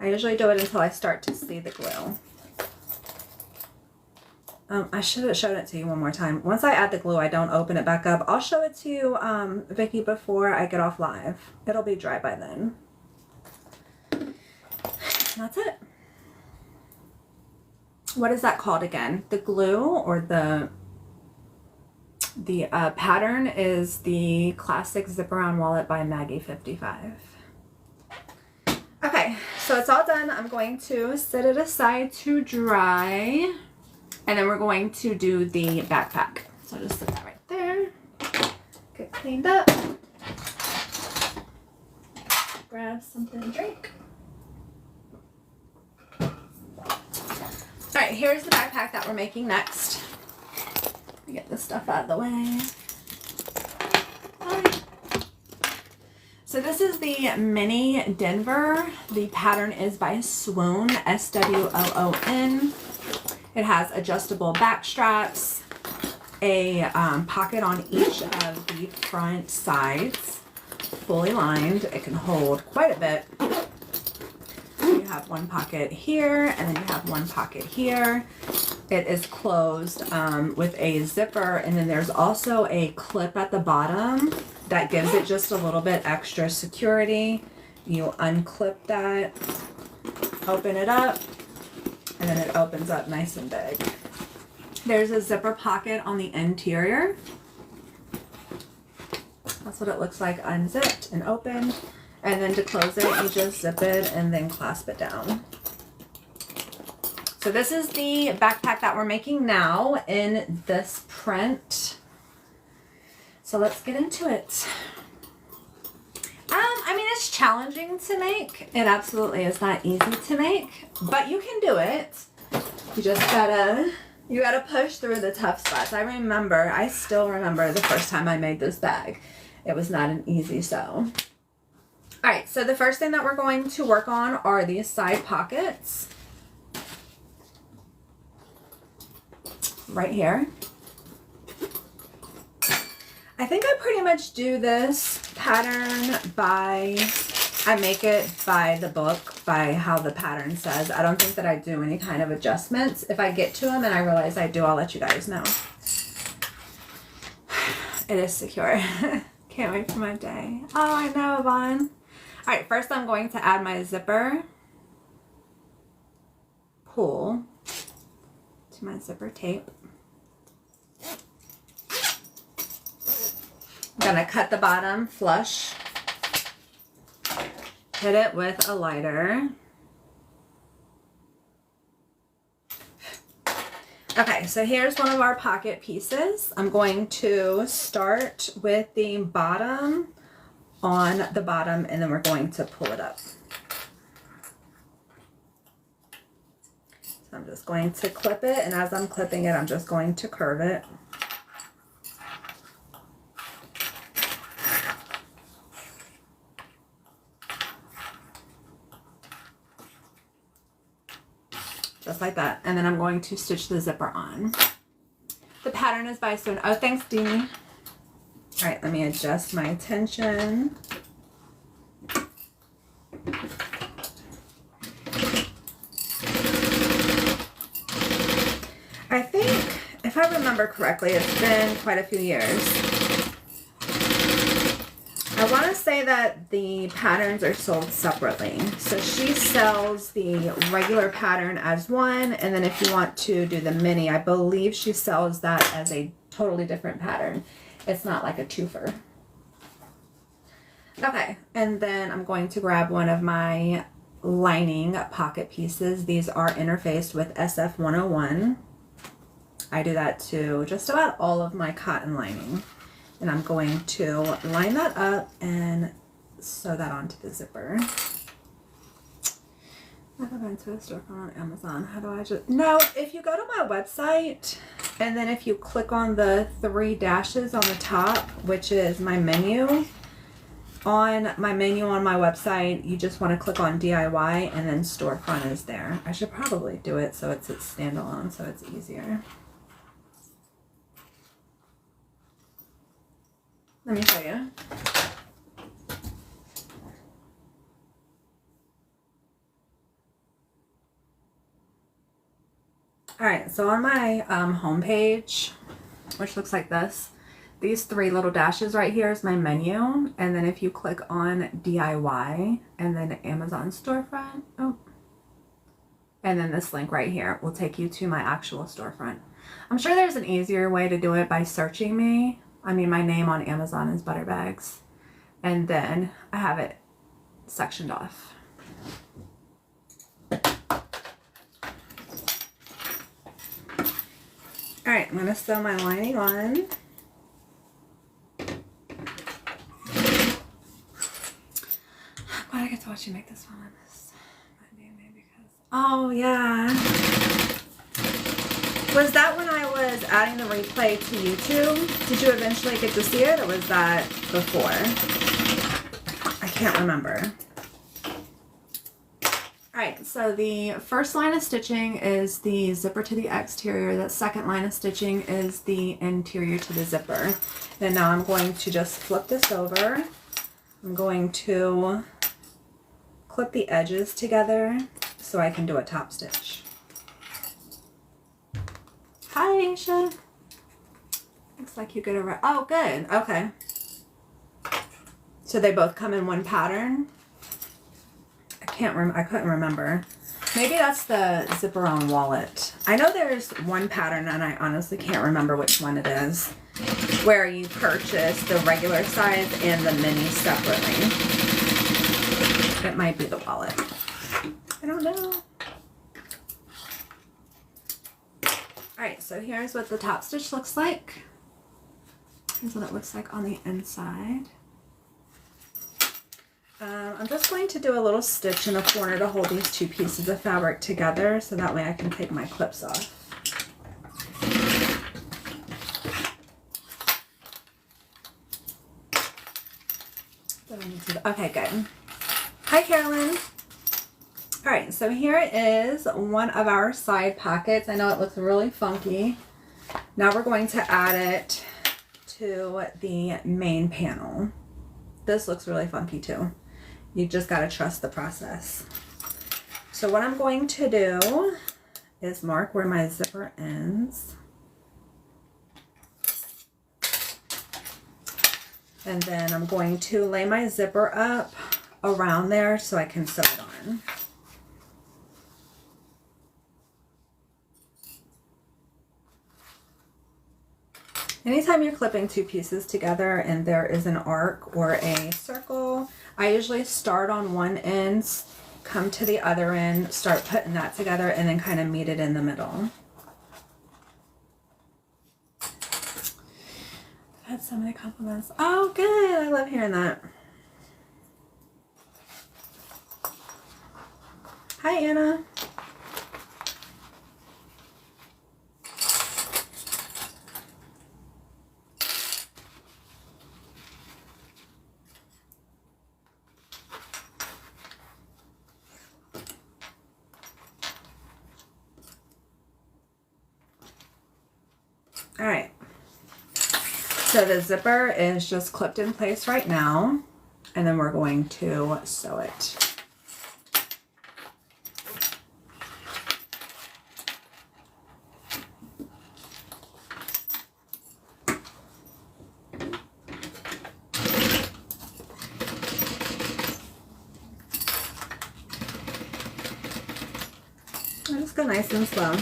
I usually do it until I start to see the glue. I should have shown it to you one more time. Once I add the glue, I don't open it back up. I'll show it to you, Vickie, before I get off live. It'll be dry by then. And that's it. What is that called again? The glue or the pattern is the Classic Zip Around Wallet by Maggie55. Okay, so it's all done. I'm going to set it aside to dry. And then we're going to do the backpack. So I'll just set that right there. Get cleaned up. Grab something to drink. All right, here's the backpack that we're making next. Let me get this stuff out of the way. All right. So this is the Mini Denver. The pattern is by Swoon, S-W-O-O-N. It has adjustable back straps, a pocket on each of the front sides, fully lined. It can hold quite a bit. You have one pocket here, and then you have one pocket here. It is closed with a zipper, and then there's also a clip at the bottom that gives it just a little bit extra security. You unclip that, open it up, and then it opens up nice and big. There's a zipper pocket on the interior. That's what it looks like unzipped and open. And then to close it, you just zip it and then clasp it down. So this is the backpack that we're making now in this print. So let's get into it. I mean, it's challenging to make. It absolutely is not easy to make, but you can do it. You just gotta push through the tough spots. I still remember the first time I made this bag. It was not an easy sew. All right, so the first thing that we're going to work on are these side pockets. Right here. I think I pretty much do this pattern I make it by the book, by how the pattern says. I don't think that I do any kind of adjustments. If I get to them and I realize I do, I'll let you guys know. It is secure. Can't wait for my day. Oh, I know, Vaughn. All right, first I'm going to add my zipper pull to my zipper tape. I'm gonna cut the bottom flush, hit it with a lighter, Okay, so here's one of our pocket pieces. I'm going to start with the bottom on the bottom, and then we're going to pull it up. So I'm just going to clip it, and as I'm clipping it, I'm just going to curve it. Just like that. And then I'm going to stitch the zipper on. The pattern is by Stone. Oh, thanks, Deanie. All right, let me adjust my tension. I think, if I remember correctly, it's been quite a few years. I want to say that the patterns are sold separately. So she sells the regular pattern as one, and then if you want to do the mini, I believe she sells that as a totally different pattern. It's not like a twofer. Okay, and then I'm going to grab one of my lining pocket pieces. These are interfaced with SF101. I do that to just about all of my cotton lining. And I'm going to line that up and sew that onto the zipper. I've never been to a storefront on Amazon. How do I just... No, if you go to my website, and then if you click on the 3 dashes on the top, which is my menu, on my menu on my website, you just want to click on DIY, and then storefront is there. I should probably do it so it's standalone, so it's easier. Let me show you. All right, so on my home page, which looks like this, these 3 little dashes right here is my menu. And then if you click on DIY and then Amazon storefront, and then this link right here will take you to my actual storefront. I'm sure there's an easier way to do it by searching me. I mean, my name on Amazon is Butterbags, and then I have it sectioned off. All right, I'm gonna sew my lining on. Glad I get to watch you make this one on this Monday, because... Oh, yeah. Was that when I was adding the replay to YouTube? Did you eventually get to see it, or was that before? I can't remember. Alright, so the first line of stitching is the zipper to the exterior. The second line of stitching is the interior to the zipper. And now I'm going to just flip this over. I'm going to clip the edges together so I can do a top stitch. Hi, Aisha. Looks like you get a... Oh, good. Okay. So they both come in one pattern. I couldn't remember. Maybe that's the zipper on wallet. I know there's one pattern, and I honestly can't remember which one it is, where you purchase the regular size and the mini separately. It might be the wallet. I don't know. Alright, so here's what the top stitch looks like. Here's what it looks like on the inside. I'm just going to do a little stitch in the corner to hold these 2 pieces of fabric together, so that way I can take my clips off. Okay, good. Hi, Carolyn. All right, so here is one of our side pockets. I know it looks really funky. Now we're going to add it to the main panel. This looks really funky too. You just got to trust the process. So what I'm going to do is mark where my zipper ends. And then I'm going to lay my zipper up around there so I can sew it on. Anytime you're clipping 2 pieces together and there is an arc or a circle, I usually start on one end, come to the other end, start putting that together, and then kind of meet it in the middle. had so many compliments. Oh, good. I love hearing that. Hi, Anna. All right. So the zipper is just clipped in place right now, and then we're going to sew it. Just go nice and slow.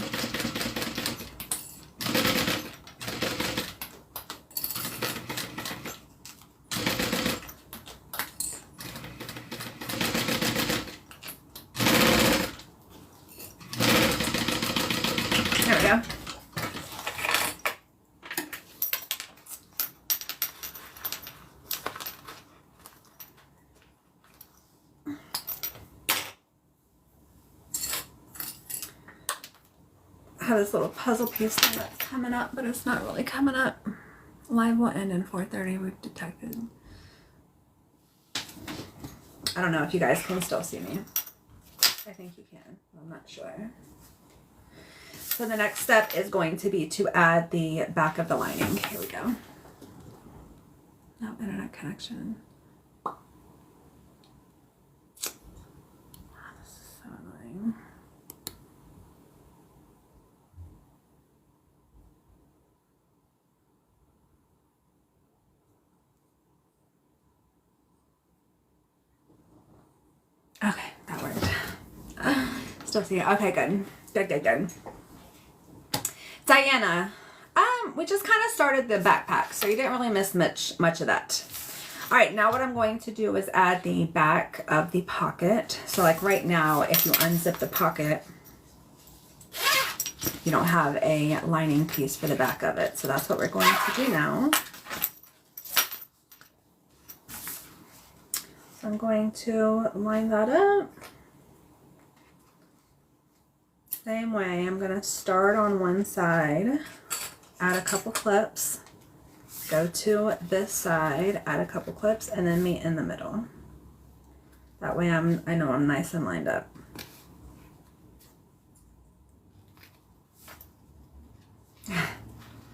There we go. I have this little puzzle piece thing that's coming up, but it's not really coming up. Live will end in 4:30, we've detected. I don't know if you guys can still see me. I think you can. I'm not sure. So the next step is going to be to add the back of the lining. Here we go. No internet connection. This is so annoying. Okay, that worked. Still see it. Okay, good. Good. Diana, we just kind of started the backpack, so you didn't really miss much of that. All right, now what I'm going to do is add the back of the pocket. So like right now, if you unzip the pocket, you don't have a lining piece for the back of it. So that's what we're going to do now. So I'm going to line that up. Same way, I'm going to start on one side, add a couple clips, go to this side, add a couple clips, and then meet in the middle. That way I know I'm nice and lined up.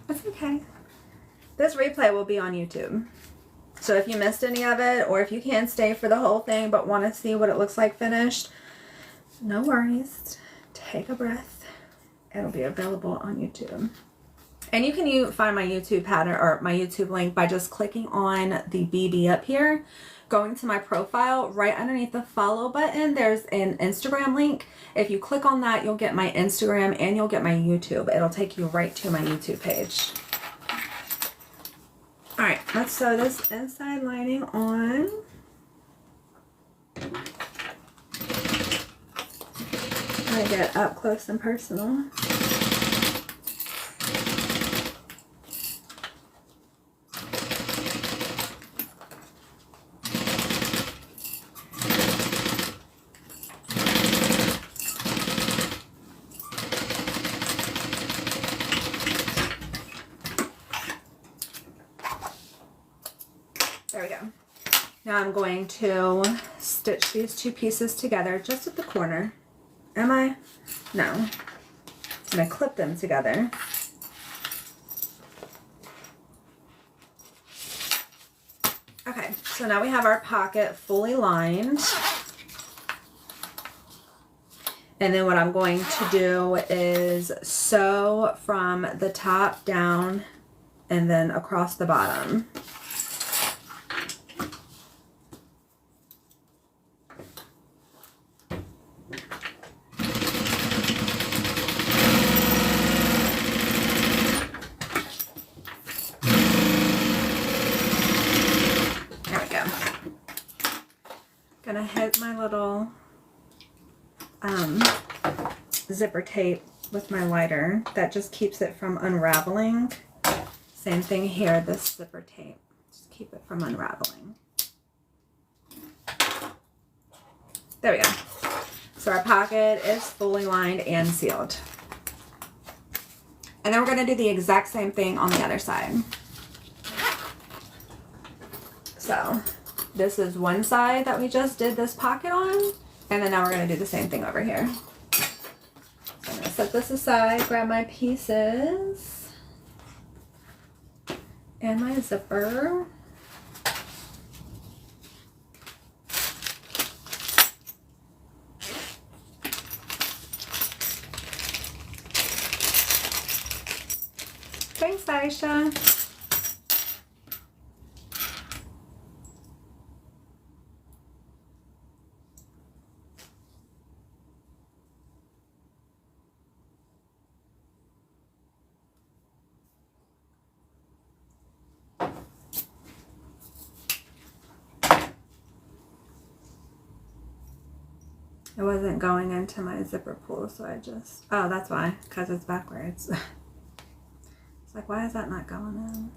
That's okay. This replay will be on YouTube. So if you missed any of it, or if you can't stay for the whole thing but want to see what it looks like finished, no worries. Take a breath. It'll be available on YouTube. And you can find my YouTube pattern or my YouTube link by just clicking on the BB up here, going to my profile. Right underneath the follow button, there's an Instagram link. If you click on that, you'll get my Instagram and you'll get my YouTube. It'll take you right to my YouTube page. All right, let's sew this inside lining on. I get up close and personal. There we go. Now I'm going to stitch these two pieces together just at the corner. Am I? No. I'm going to clip them together. Okay, so now we have our pocket fully lined. And then what I'm going to do is sew from the top down and then across the bottom. Gonna hit my little zipper tape with my lighter. That just keeps it from unraveling. Same thing here, this zipper tape. Just keep it from unraveling. There we go. So our pocket is fully lined and sealed. And then we're going to do the exact same thing on the other side. So this is one side that we just did this pocket on. And then now we're going to do the same thing over here. So I'm going to set this aside, grab my pieces and my zipper. Thanks, Aisha. It wasn't going into my zipper pull, so I just, oh, that's why, because it's backwards. It's like, why is that not going in?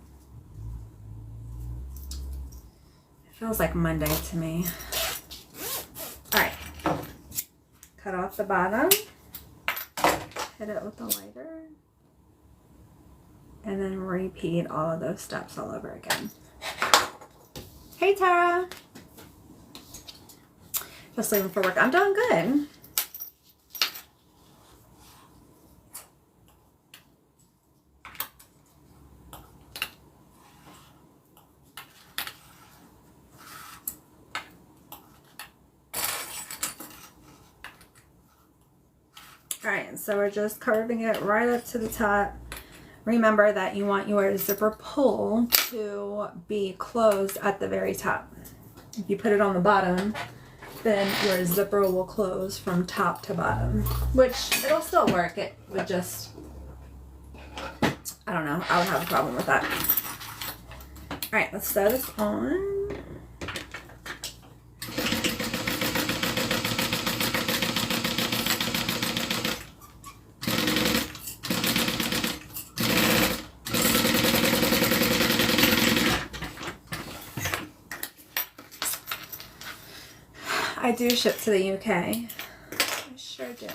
It feels like Monday to me. All right, cut off the bottom, hit it with a lighter, and then repeat all of those steps all over again. Hey, Tara. Just leaving for work. I'm doing good. All right, so we're just curving it right up to the top. Remember that you want your zipper pull to be closed at the very top. If you put it on the bottom, then your zipper will close from top to bottom, which it'll still work. It would just, I don't know, I would have a problem with that. All right, let's sew this on. I do ship to the UK. I sure do.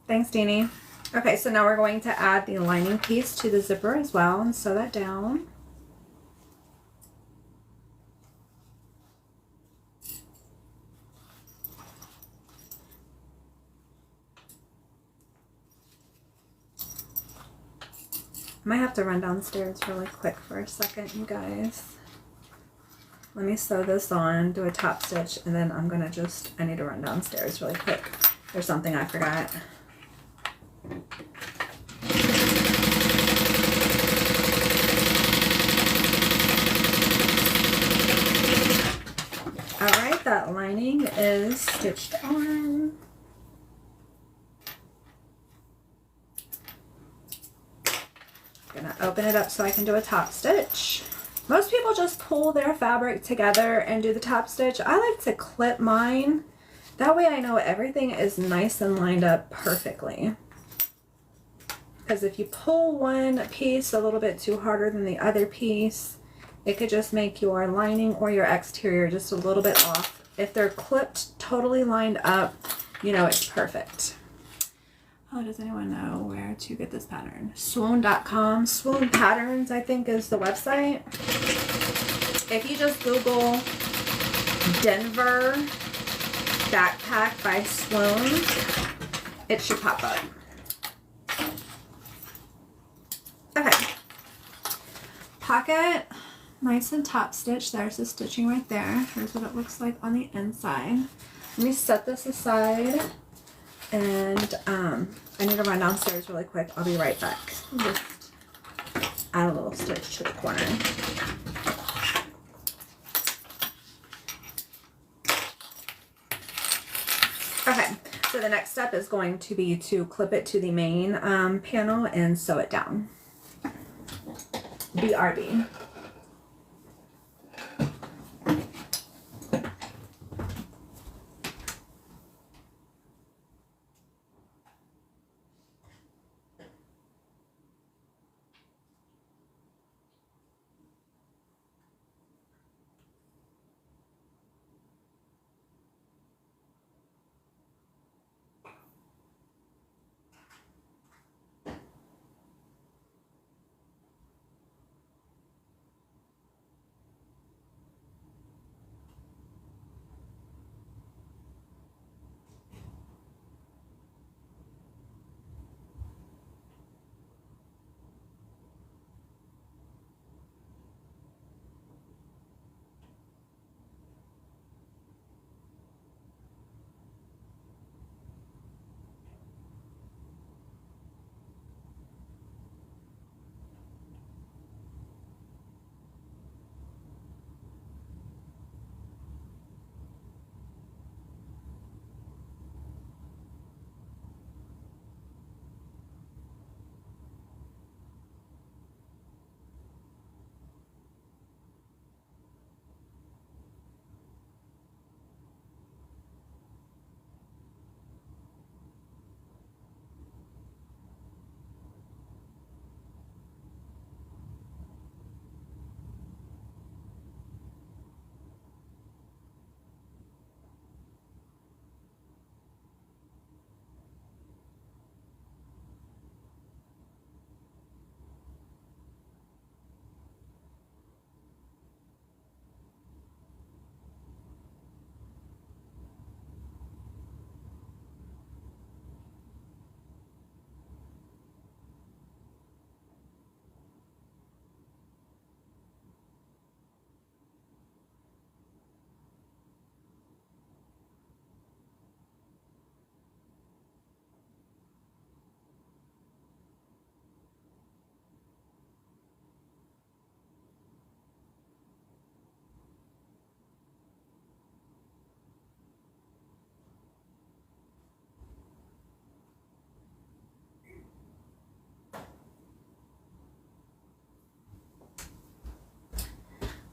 Thanks, Deanie. Okay, so now we're going to add the lining piece to the zipper as well and sew that down. I might have to run downstairs really quick for a second, you guys. Let me sew this on, do a top stitch, and then I'm gonna just, I need to run downstairs really quick. There's something I forgot. All right, that lining is stitched on. Gonna open it up so I can do a top stitch. Most people just pull their fabric together and do the top stitch. I like to clip mine. That way I know everything is nice and lined up perfectly. Because if you pull one piece a little bit too harder than the other piece, it could just make your lining or your exterior just a little bit off. If they're clipped totally lined up, you know it's perfect. Oh, does anyone know where to get this pattern? Swoon.com. Swoon Patterns, I think, is the website. If you just Google Denver Backpack by Swoon, it should pop up. Okay. Pocket, nice and top stitch. There's the stitching right there. Here's what it looks like on the inside. Let me set this aside. And I need to run downstairs really quick. I'll be right back. Just add a little stitch to the corner. Okay, so the next step is going to be to clip it to the main panel and sew it down. BRB.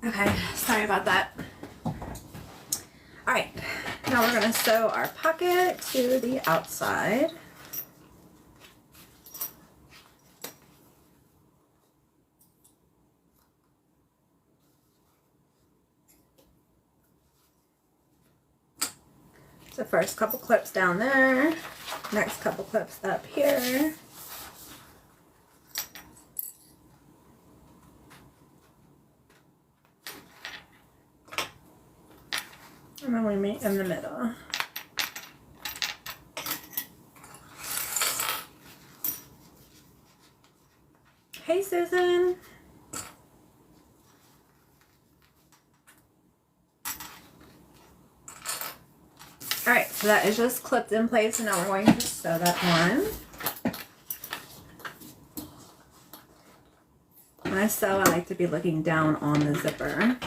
Okay, sorry about that. All right, now we're gonna sew our pocket to the outside. So first couple clips down there, next couple clips up here. And then we meet in the middle. Hey, Susan. All right, so that is just clipped in place, and now we're going to sew that on. When I sew, I like to be looking down on the zipper.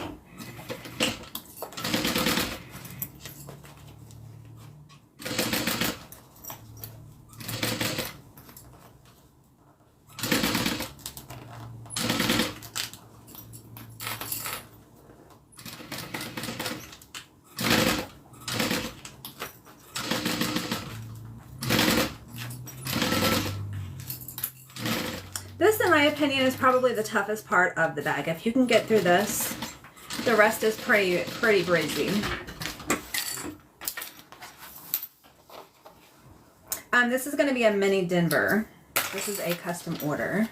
This, in my opinion, is probably the toughest part of the bag. If you can get through this, the rest is pretty breezy. This is going to be a mini Denver. This is a custom order.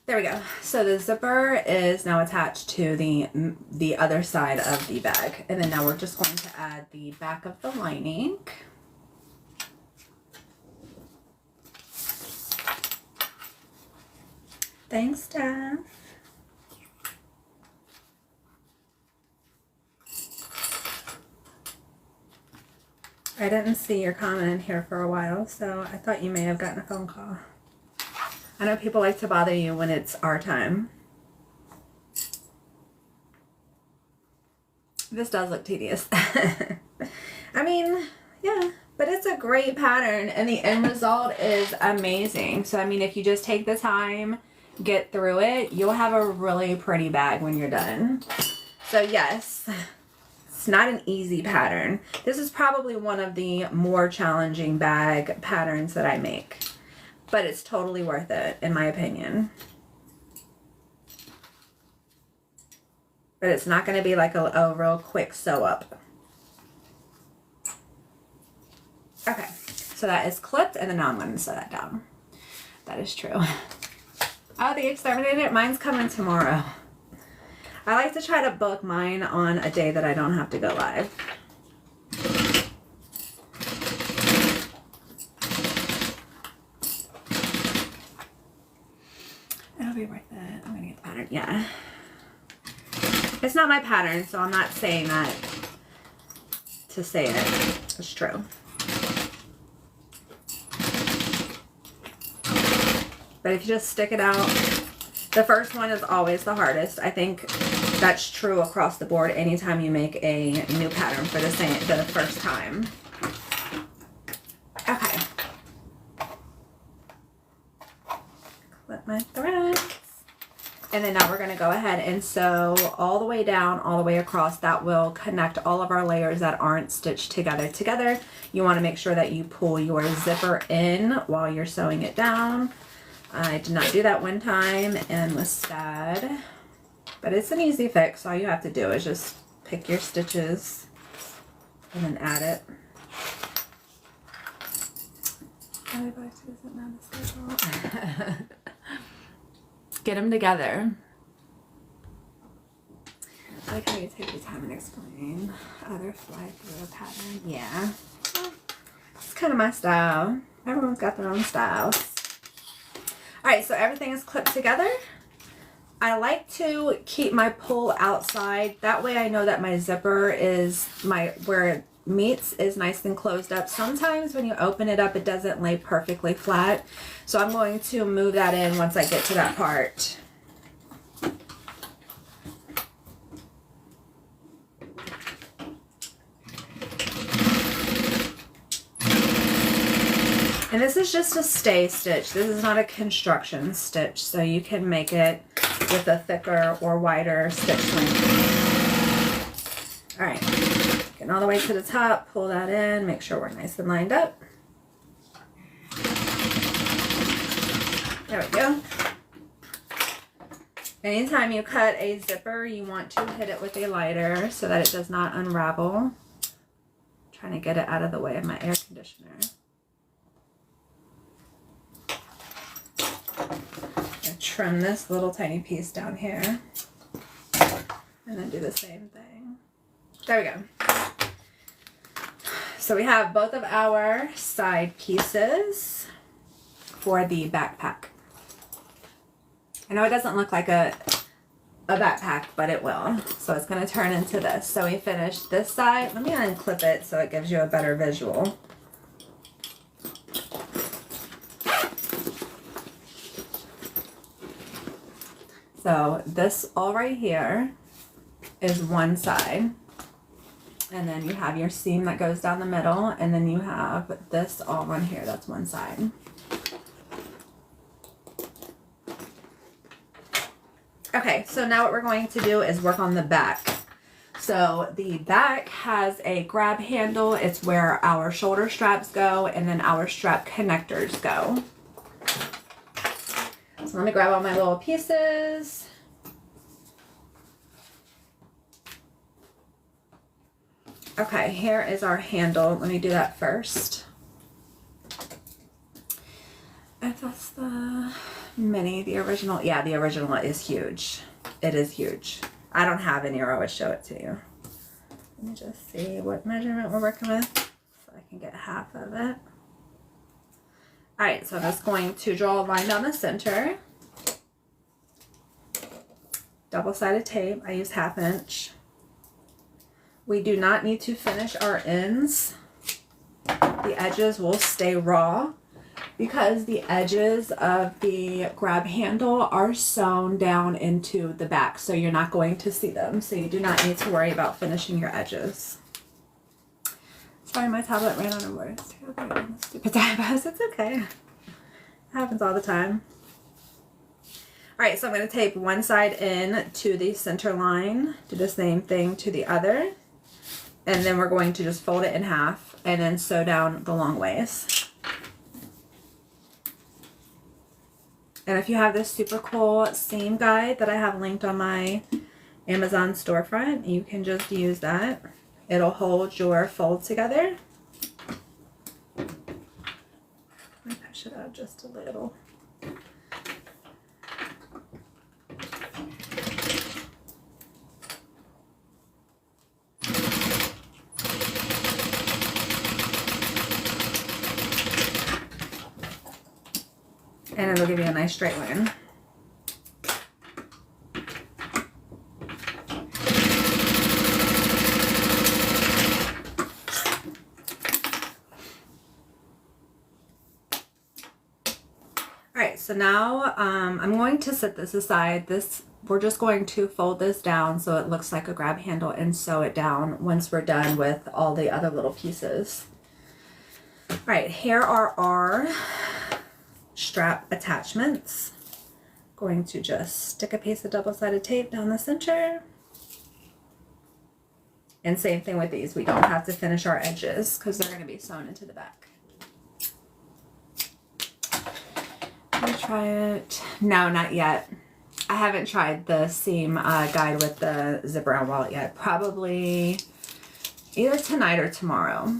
There we go. So the zipper is now attached to the other side of the bag. And then now we're just going to add the back of the lining. Thanks, Steph. I didn't see your comment in here for a while, so I thought you may have gotten a phone call. I know people like to bother you when it's our time. This does look tedious. I mean, yeah, but it's a great pattern and the end result is amazing. So, I mean, if you just take the time, get through it, you'll have a really pretty bag when you're done. So yes, it's not an easy pattern. This is probably one of the more challenging bag patterns that I make, but it's totally worth it in my opinion. But it's not going to be like a real quick sew up. Okay, so that is clipped, and then now I'm going to sew that down. That is true. Oh, the exterminated, mine's coming tomorrow. I like to try to book mine on a day that I don't have to go live. It'll be worth it. I'm gonna get the pattern. Yeah. It's not my pattern, so I'm not saying that to say it. It's true. But if you just stick it out, the first one is always the hardest. I think that's true across the board anytime you make a new pattern for the first time. Okay. Clip my threads. And then now we're going to go ahead and sew all the way down, all the way across. That will connect all of our layers that aren't stitched together. You want to make sure that you pull your zipper in while you're sewing it down. I did not do that one time and was sad, but it's an easy fix. All you have to do is just pick your stitches and then add it. Get them together. I like how you take the time and explain other fly through pattern. Yeah, it's kind of my style. Everyone's got their own styles. Alright, so everything is clipped together. I like to keep my pull outside. That way I know that my zipper is where it meets is nice and closed up. Sometimes when you open it up, it doesn't lay perfectly flat. So I'm going to move that in once I get to that part. And this is just a stay stitch. This is not a construction stitch, so you can make it with a thicker or wider stitch length. All right, getting all the way to the top, pull that in, make sure we're nice and lined up. There we go. Anytime you cut a zipper, you want to hit it with a lighter so that it does not unravel. I'm trying to get it out of the way of my air conditioner. Trim this little tiny piece down here and then do the same thing. There we go. So we have both of our side pieces for the backpack. I know it doesn't look like a backpack, but it will. So it's going to turn into this. So we finished this side. Let me unclip it so it gives you a better visual. So this all right here is one side. And then you have your seam that goes down the middle. And then you have this all on here. That's one side. Okay, so now what we're going to do is work on the back. So the back has a grab handle. It's where our shoulder straps go and then our strap connectors go. So let me grab all my little pieces. Okay, here is our handle. Let me do that first. If that's the mini, the original. Yeah, the original is huge. It is huge. I don't have any or I would show it to you. Let me just see what measurement we're working with so I can get half of it. All right, so I'm just going to draw a line down the center. Double-sided tape. I use 1/2 inch. We do not need to finish our ends. The edges will stay raw because the edges of the grab handle are sewn down into the back, so you're not going to see them. So you do not need to worry about finishing your edges. Sorry, my tablet ran out of words. Stupid typos. It's okay. It happens all the time. All right, so I'm going to tape one side in to the center line. Do the same thing to the other. And then we're going to just fold it in half and then sew down the long ways. And if you have this super cool seam guide that I have linked on my Amazon storefront, you can just use that. It'll hold your fold together. Let me push it out just a little. And it'll give you a nice straight line. Alright, so now I'm going to set this aside. We're just going to fold this down so it looks like a grab handle and sew it down once we're done with all the other little pieces. Alright, here are our strap attachments. Going to just stick a piece of double-sided tape down the center. And same thing with these. We don't have to finish our edges because they're going to be sewn into the back. Let me try it. No, not yet. I haven't tried the seam guide with the zip around wallet yet. Probably either tonight or tomorrow.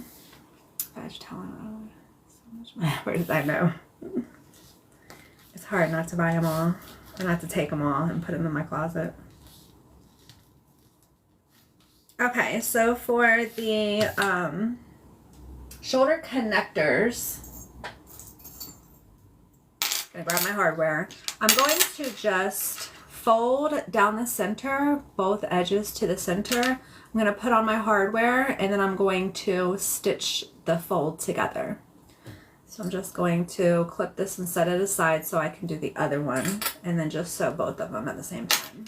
Gosh, where did I know? It's hard not to buy them all, or not to take them all and put them in my closet. Okay, so for the shoulder connectors, I'm gonna grab my hardware. I'm going to just fold down the center, both edges to the center. I'm gonna put on my hardware and then I'm going to stitch the fold together. So I'm just going to clip this and set it aside so I can do the other one and then just sew both of them at the same time.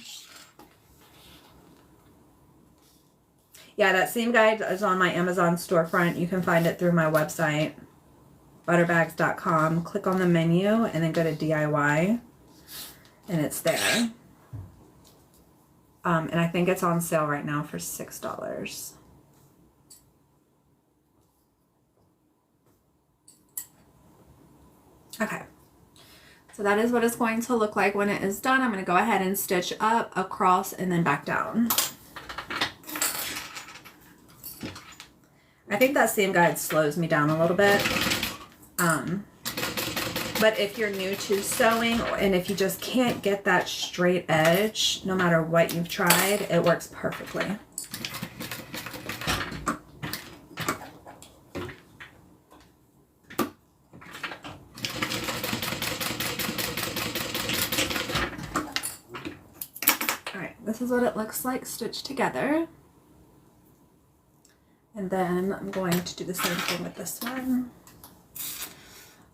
Yeah, that seam guide is on my Amazon storefront. You can find it through my website, butterbags.com. Click on the menu and then go to DIY and it's there. And I think it's on sale right now for $6. Okay. So that is what it's going to look like when it is done. I'm going to go ahead and stitch up, across, and then back down. I think that seam guide slows me down a little bit. But if you're new to sewing, and if you just can't get that straight edge, no matter what you've tried, it works perfectly. All right, this is what it looks like stitched together. And then I'm going to do the same thing with this one.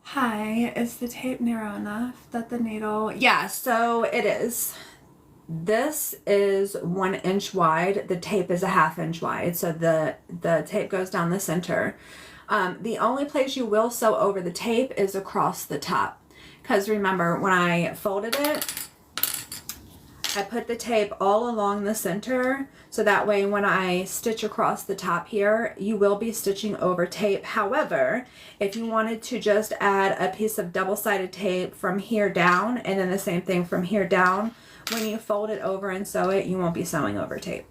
Hi, is the tape narrow enough that the needle... Yeah, so it is. This is 1 inch wide. The tape is a 1/2 inch wide. So the tape goes down the center. The only place you will sew over the tape is across the top. Because remember, when I folded it, I put the tape all along the center, so that way when I stitch across the top here, you will be stitching over tape. However, if you wanted to just add a piece of double-sided tape from here down, and then the same thing from here down, when you fold it over and sew it, you won't be sewing over tape.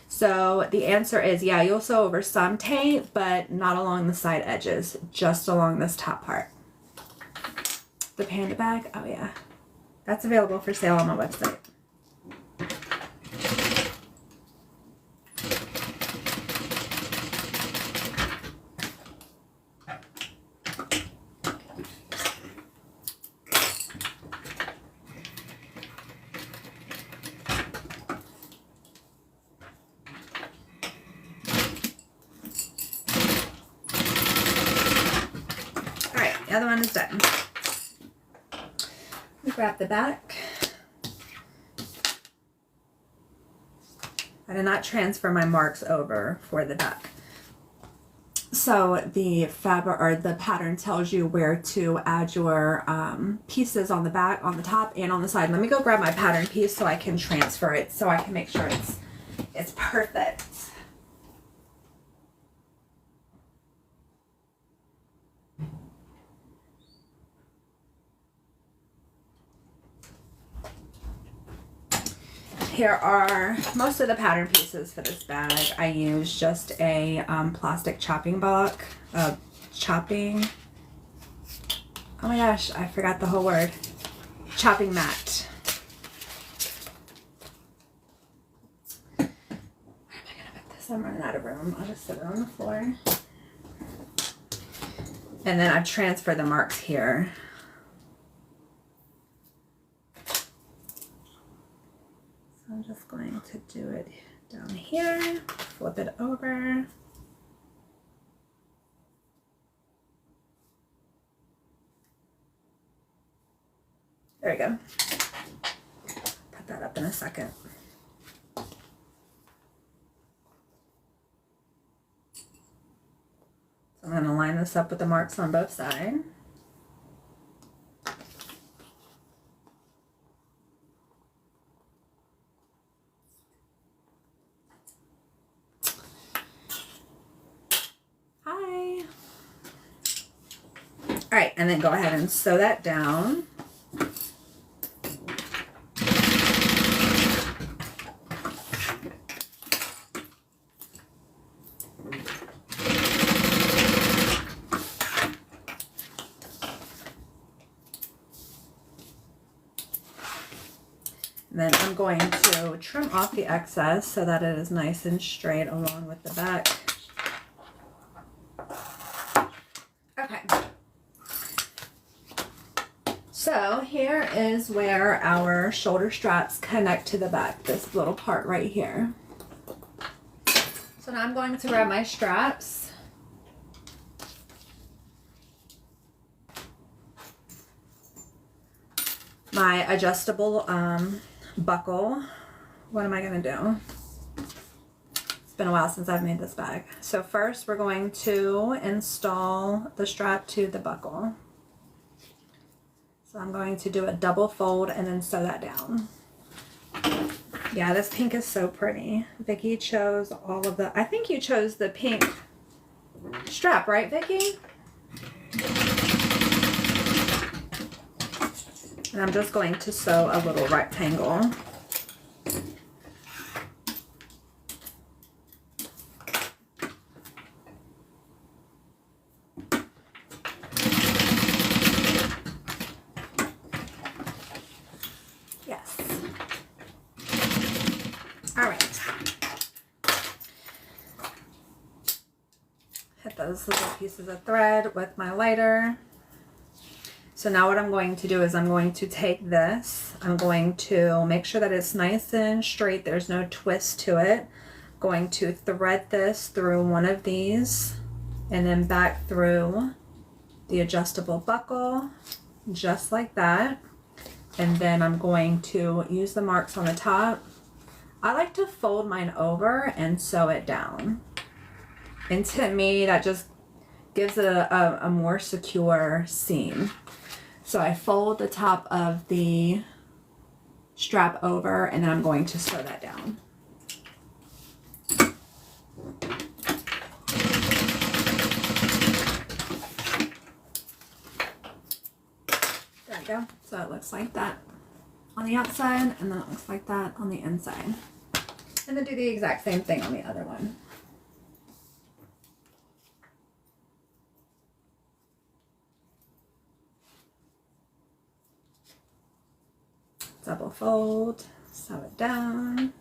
So the answer is, yeah, you'll sew over some tape, but not along the side edges, just along this top part. The panda bag, oh yeah. That's available for sale on my website. All right, the other one is done. Grab the back. I did not transfer my marks over for the back. So the fabric or the pattern tells you where to add your pieces on the back, on the top, and on the side. Let me go grab my pattern piece so I can transfer it, so I can make sure it's perfect. Here are most of the pattern pieces for this bag. I use just a plastic chopping block, oh my gosh, I forgot the whole word, chopping mat. Where am I gonna put this? I'm running out of room. I'll just sit it on the floor. And then I've transferred the marks here. I'm just going to do it down here, flip it over. There we go. Put that up in a second. So I'm going to line this up with the marks on both sides. All right, and then go ahead and sew that down. And then I'm going to trim off the excess so that it is nice and straight along with the back. Okay. So here is where our shoulder straps connect to the back, this little part right here. So now I'm going to grab my straps. My adjustable buckle. What am I going to do? It's been a while since I've made this bag. So first we're going to install the strap to the buckle. So I'm going to do a double fold and then sew that down. Yeah, this pink is so pretty. Vickie chose all of the, I think you chose the pink strap, right, Vickie? And I'm just going to sew a little rectangle. Yes. All right. Hit those little pieces of thread with my lighter. So now what I'm going to do is I'm going to take this, I'm going to make sure that it's nice and straight, there's no twist to it. I'm going to thread this through one of these and then back through the adjustable buckle, just like that. And then I'm going to use the marks on the top. I like to fold mine over and sew it down. And to me, that just gives it a more secure seam. So I fold the top of the strap over and then I'm going to sew that down. There we go. So it looks like that on the outside and then it looks like that on the inside. And then do the exact same thing on the other one. Double fold, sew it down.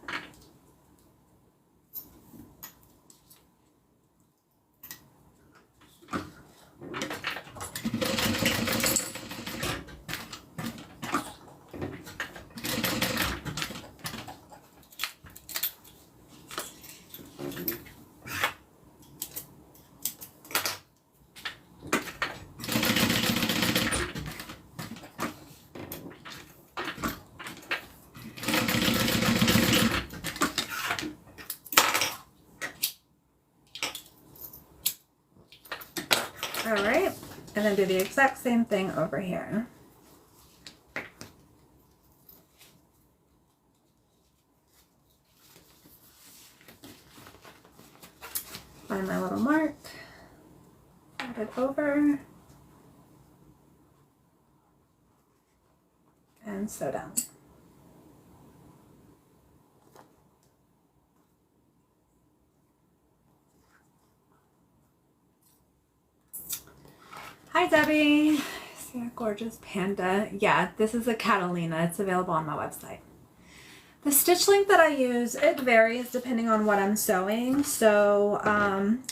All right, and then do the exact same thing over here. Find my little mark, put it over, and sew down. Hi Debbie, see that gorgeous panda? Yeah, this is a Catalina. It's available on my website. The stitch length that I use, it varies depending on what I'm sewing. So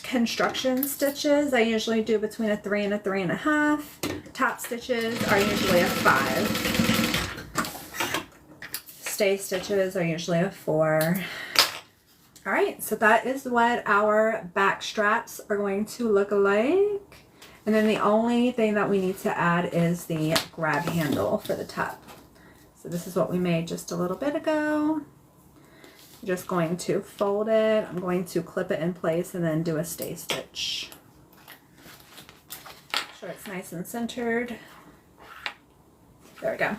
construction stitches, I usually do between a 3 and a 3.5. Top stitches are usually a 5. Stay stitches are usually a 4. All right, so that is what our back straps are going to look like. And then the only thing that we need to add is the grab handle for the top. So this is what we made just a little bit ago. I'm just going to fold it. I'm going to clip it in place and then do a stay stitch. Make sure it's nice and centered. There we go.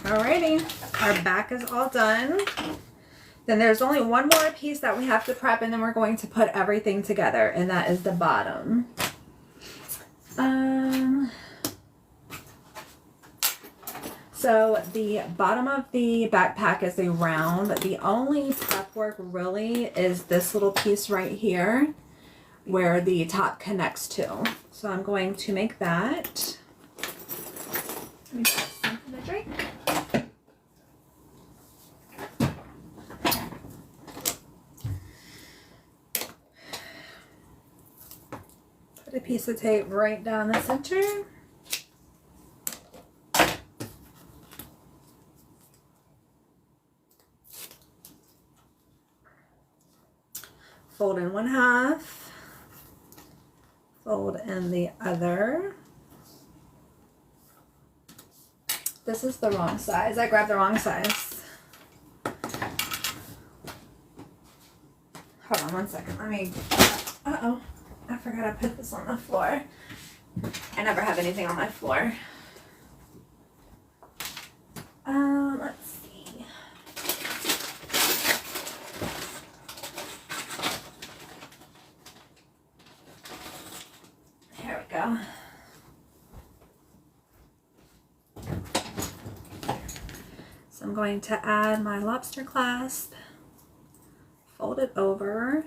Alrighty, our back is all done. Then there's only one more piece that we have to prep and then we're going to put everything together, and that is the bottom. So the bottom of the backpack is a round. The only prep work really is this little piece right here where the top connects to. So I'm going to make that. Let me pass some for the drink. Put a piece of tape right down the center. Fold in one half, fold in the other. This is the wrong size. I grabbed the wrong size. Hold on one second. Let me Uh-oh, I forgot I put this on the floor. I never have anything on my floor. Let's see. Here we go. So I'm going to add my lobster clasp, fold it over,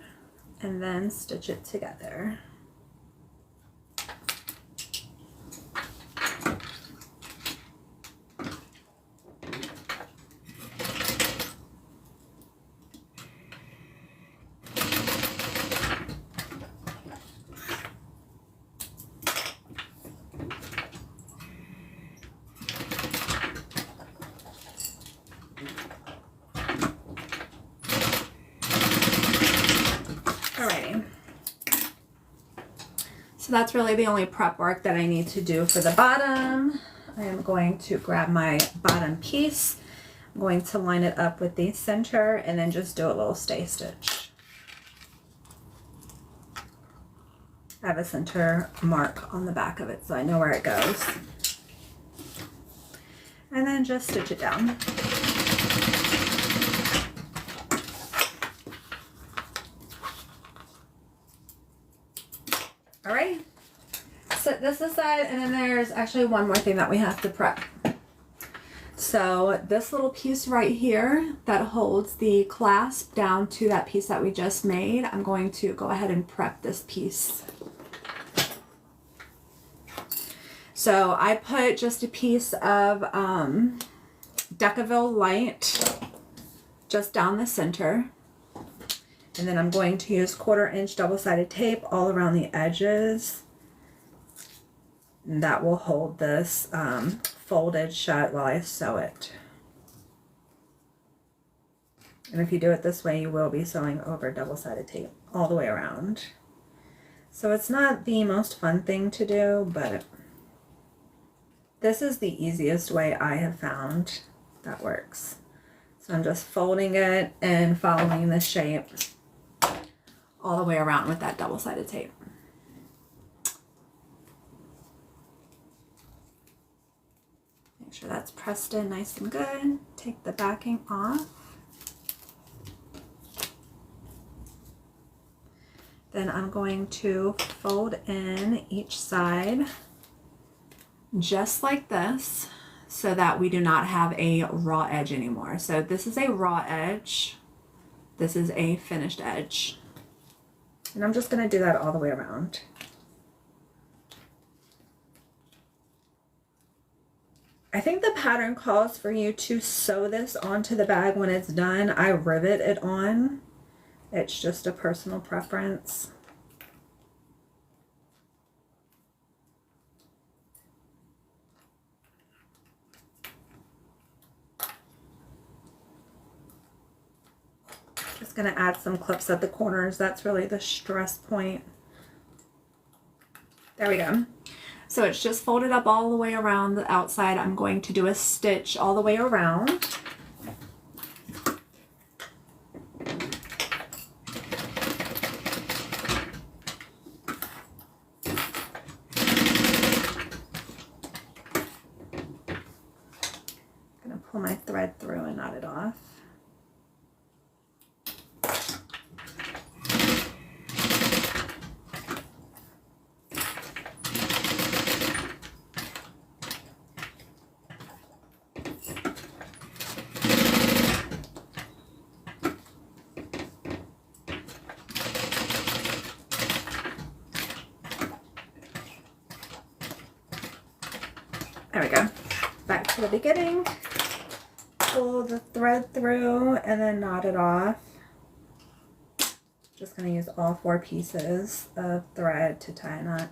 and then stitch it together. Alrighty. So that's really the only prep work that I need to do for the bottom. I am going to grab my bottom piece. I'm going to line it up with the center and then just do a little stay stitch. I have a center mark on the back of it so I know where it goes. And then just stitch it down. All right, set this aside, and then there's actually one more thing that we have to prep. So this little piece right here that holds the clasp down to that piece that we just made, I'm going to go ahead and prep this piece. So I put just a piece of Decaville Light just down the center. And then I'm going to use 1/4 inch double-sided tape all around the edges. And that will hold this folded shut while I sew it. And if you do it this way, you will be sewing over double-sided tape all the way around. So it's not the most fun thing to do, but this is the easiest way I have found that works. So I'm just folding it and following the shape all the way around with that double-sided tape. Make sure that's pressed in nice and good. Take the backing off. Then I'm going to fold in each side just like this so that we do not have a raw edge anymore. So this is a raw edge. This is a finished edge. And I'm just going to do that all the way around. I think the pattern calls for you to sew this onto the bag when it's done. I rivet it on. It's just a personal preference. Just going to add some clips at the corners. That's really the stress point. There we go. So it's just folded up all the way around the outside. I'm going to do a stitch all the way around. I'm going to pull my thread through and knot it off. There we go. Back to the beginning. Pull the thread through and then knot it off. Just going to use all 4 pieces of thread to tie a knot.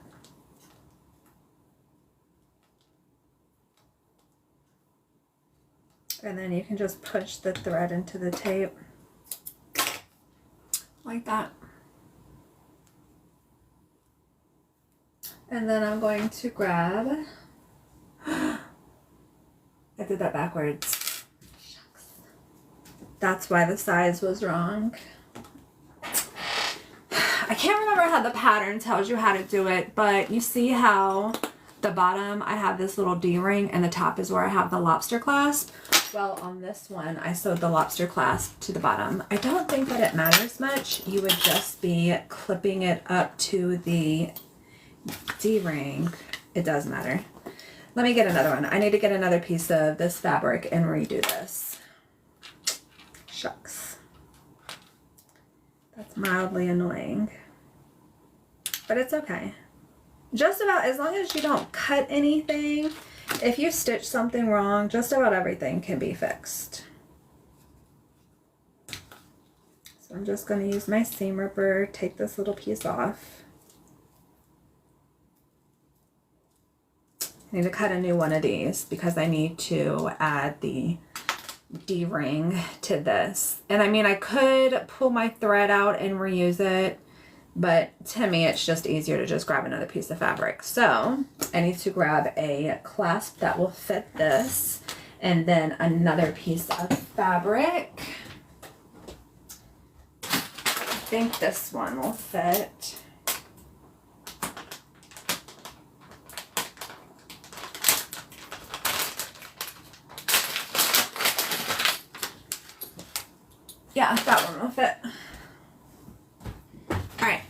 And then you can just push the thread into the tape like that. And then I'm going to grab, I did that backwards. Shucks. That's why the size was wrong. I can't remember how the pattern tells you how to do it, but you see how the bottom I have this little D-ring and the top is where I have the lobster clasp. Well, on this one, I sewed the lobster clasp to the bottom. I don't think that it matters much. You would just be clipping it up to the D-ring. It does matter. Let me get another one. I need to get another piece of this fabric and redo this. Shucks. That's mildly annoying. But it's okay. Just about, as long as you don't cut anything, if you stitch something wrong, just about everything can be fixed. So I'm just going to use my seam ripper, take this little piece off. I need to cut a new one of these because I need to add the D-ring to this. And I mean, I could pull my thread out and reuse it, but to me it's just easier to just grab another piece of fabric. So I need to grab a clasp that will fit this and then another piece of fabric. I think this one will fit. Yeah, that one will fit. All right.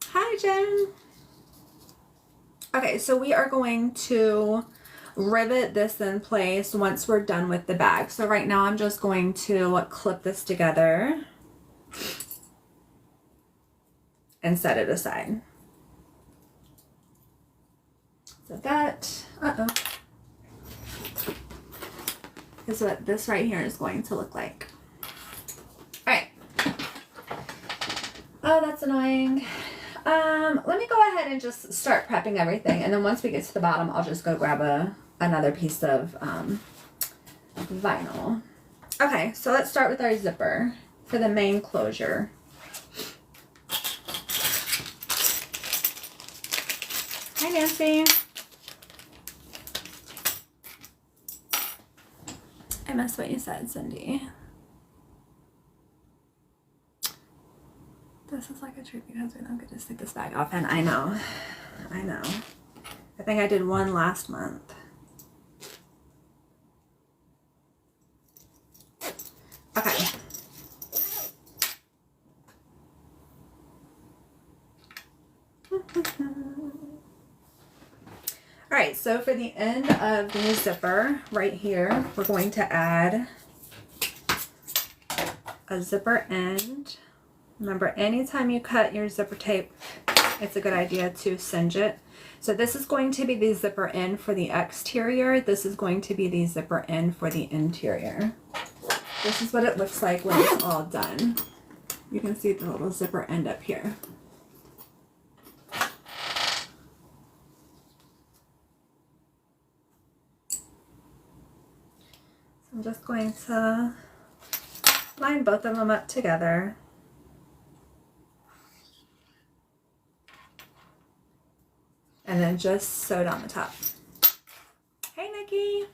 Hi, Jen. Okay, so we are going to rivet this in place once we're done with the bag. So right now I'm just going to clip this together and set it aside. So that, is what this right here is going to look like. All right. Oh, that's annoying. Let me go ahead and just start prepping everything, and then once we get to the bottom, I'll just go grab another piece of vinyl. Okay, so let's start with our zipper for the main closure. Hi, Nancy. I missed what you said, Cindy. This is like a treat because we don't get to stick this bag off. And I know. I think I did one last month. Okay. All right, so for the end of the zipper right here, we're going to add a zipper end. Remember, anytime you cut your zipper tape, it's a good idea to singe it. So this is going to be the zipper end for the exterior. This is going to be the zipper end for the interior. This is what it looks like when it's all done. You can see the little zipper end up here. I'm just going to line both of them up together. And then just sew down the top. Hey, Nikki.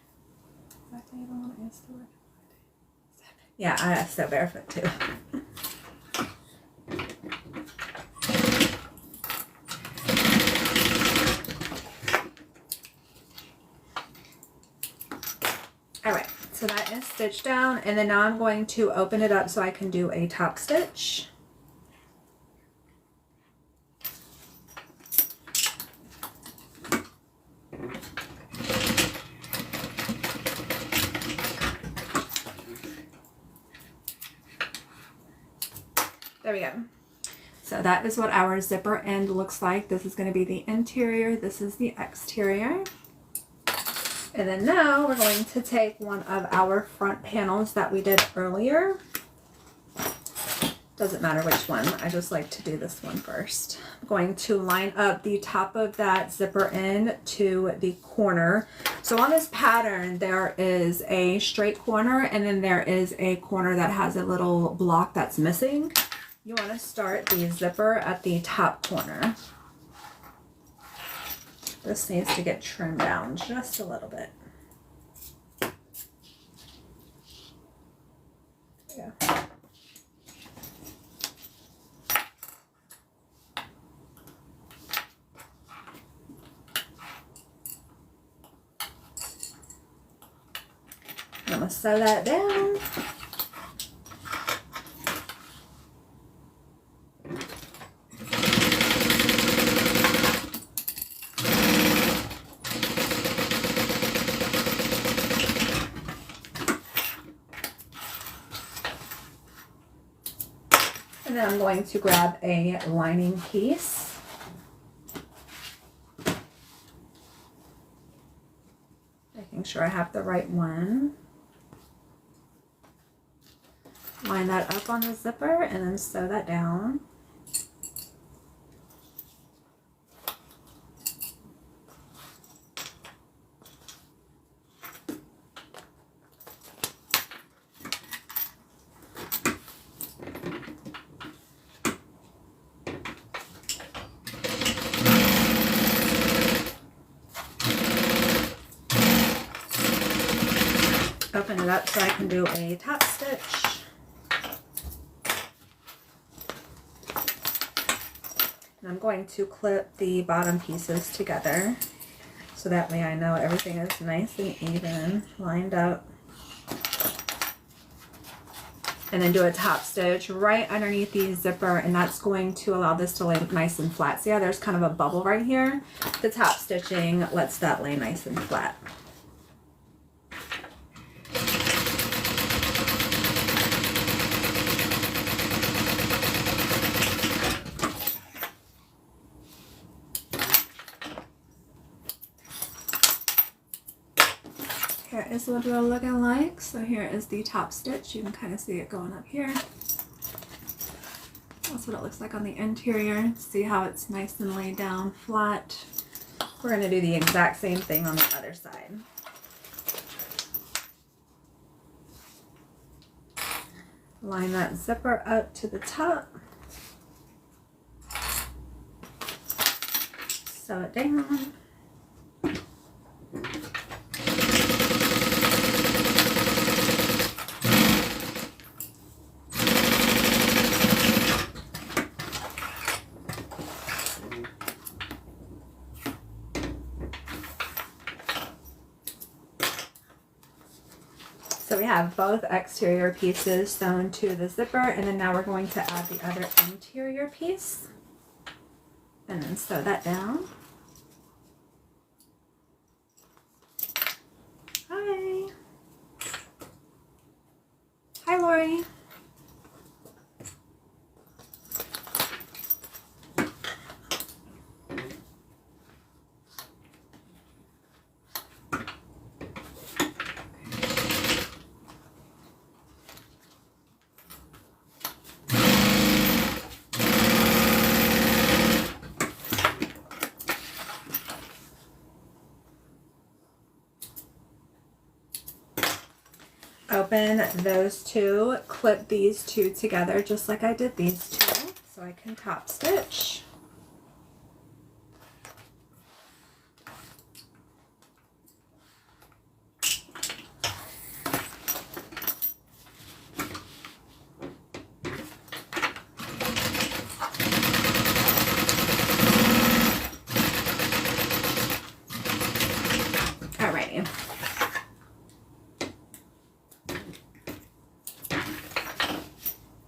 Yeah, I sew barefoot too. All right. So that is stitched down, and then now I'm going to open it up so I can do a top stitch. There we go. So that is what our zipper end looks like. This is going to be the interior. This is the exterior. And then now we're going to take one of our front panels that we did earlier. Doesn't matter which one, I just like to do this one first. I'm going to line up the top of that zipper end to the corner. So on this pattern, there is a straight corner and then there is a corner that has a little block that's missing. You want to start the zipper at the top corner. This needs to get trimmed down just a little bit. Yeah. I'm gonna sew that down. And then I'm going to grab a lining piece. Making sure I have the right one. Line that up on the zipper and then sew that down. Open it up so I can do a top stitch. And I'm going to clip the bottom pieces together so that way I know everything is nice and even, lined up. And then do a top stitch right underneath the zipper, and that's going to allow this to lay nice and flat. See how there's kind of a bubble right here? The top stitching lets that lay nice and flat. Here is what we're looking like. So here is the top stitch. You can kind of see it going up here. That's what it looks like on the interior. See how it's nice and laid down flat. We're going to do the exact same thing on the other side. Line that zipper up to the top. Sew it down. So we have both exterior pieces sewn to the zipper, and then now we're going to add the other interior piece and then sew that down. Hi. Hi, Lori. Open those two, clip these two together just like I did these two, so I can top stitch. Alrighty.